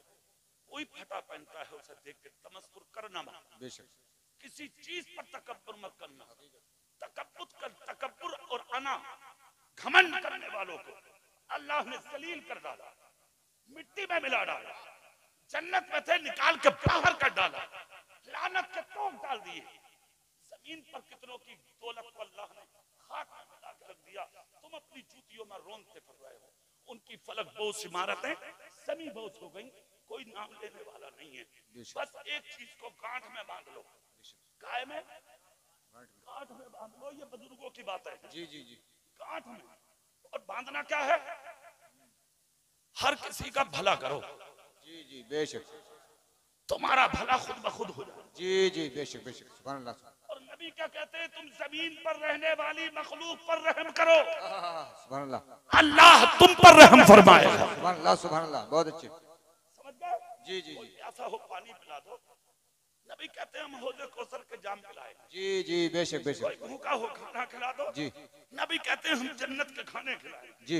कोई फटा पहनता है उसे देख के तमस्कुर करना मत। बेशक। किसी चीज पर तकब्बुर मत करना। तकब्बुर और अना, घमंड करने वालों को अल्लाह ने जलील कर डाला, मिट्टी में मिला डाला, जन्नत में थे निकाल के बाहर कर डाला, लानत के तोड़ डाल दिए। जमीन पर कितनों की दौलत को अल्लाह ने खाक में मिला के रख दिया। तुम अपनी जूतियों में रोंदते फिर रहे हो। उनकी फलक बोझ इमारतें समी बोझ हो गई, कोई नाम लेने वाला नहीं है। बस एक चीज को गांठ में बांध लो, काय में गांठ में बांध लो। ये बुजुर्गों की बात है। जी जी जी, गांठ में। और बांधना क्या है? हर किसी का भला करो। जी जी, बेशक। तुम्हारा भला खुद ब खुद हो जाए। जी जी, बेशक बेशक, सुभान अल्लाह। और नबी क्या कहते हैं? तुम जमीन पर रहने वाली मखलूक पर रहम करो, सुभान अल्लाह, अल्लाह तुम पर रहम फरमाएगा। सुभान अल्लाह, सुभान अल्लाह, बहुत अच्छे। समझ गए? जी जी जी, ऐसा हो पानी पिला दो। नबी कहते हैं हम हौज़े कौसर के जाम पिलाए। जी जी, बेशक बेशक। कोई भूखा हो खाना खिला दो। जी, नबी कहते हैं हम जन्नत के खाने खिलाए। जी,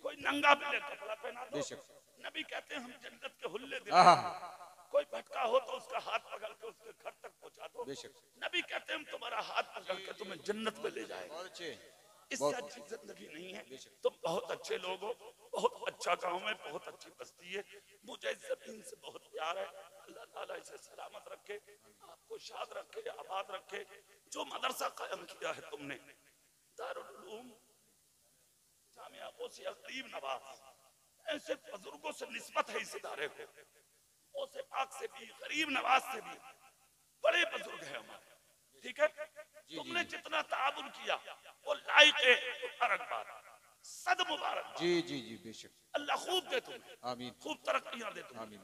कोई नंगा मिले कपड़ा पहना दो। बेशक। नबी कहते हैं हम जन्नत के हुल्ले दिलाए। कोई भटका हो तो उसका हाथ पकड़ के उसके घर तक पहुंचा दो। बेशक। नबी कहते हैं हम तुम्हारा हाथ पकड़ के तुम्हें जन्नत में ले जाएंगे। बहुत अच्छे। इससे अच्छी जिंदगी नहीं है। तुम बहुत अच्छे लोग हो, बहुत अच्छा गांव है, बहुत अच्छी बस्ती है, मुझे इस जमीन से बहुत प्यार है। अल्लाह ताला इसे सलामत रखे, आपको शाद रखे, आबाद रखे। जो मदरसा कायम किया है तुमने, दारुल उलूम जामिया गौसिया गरीब नवाज, ऐसे बुजुर्गों से निस्बत है इस इदारे को। गौसे पाक से भी, गरीब नवाज से भी बड़े बुजुर्ग हैं हमारे। ठीक है, तुमने जितना ताबुन किया वो लायक है मुबारकबाद, सद मुबारक। जी जी जी, बेशक। अल्लाह खूब दे तुम्हें, आमीन, खूब तरक्कियां दे तुम्हें। आमीन।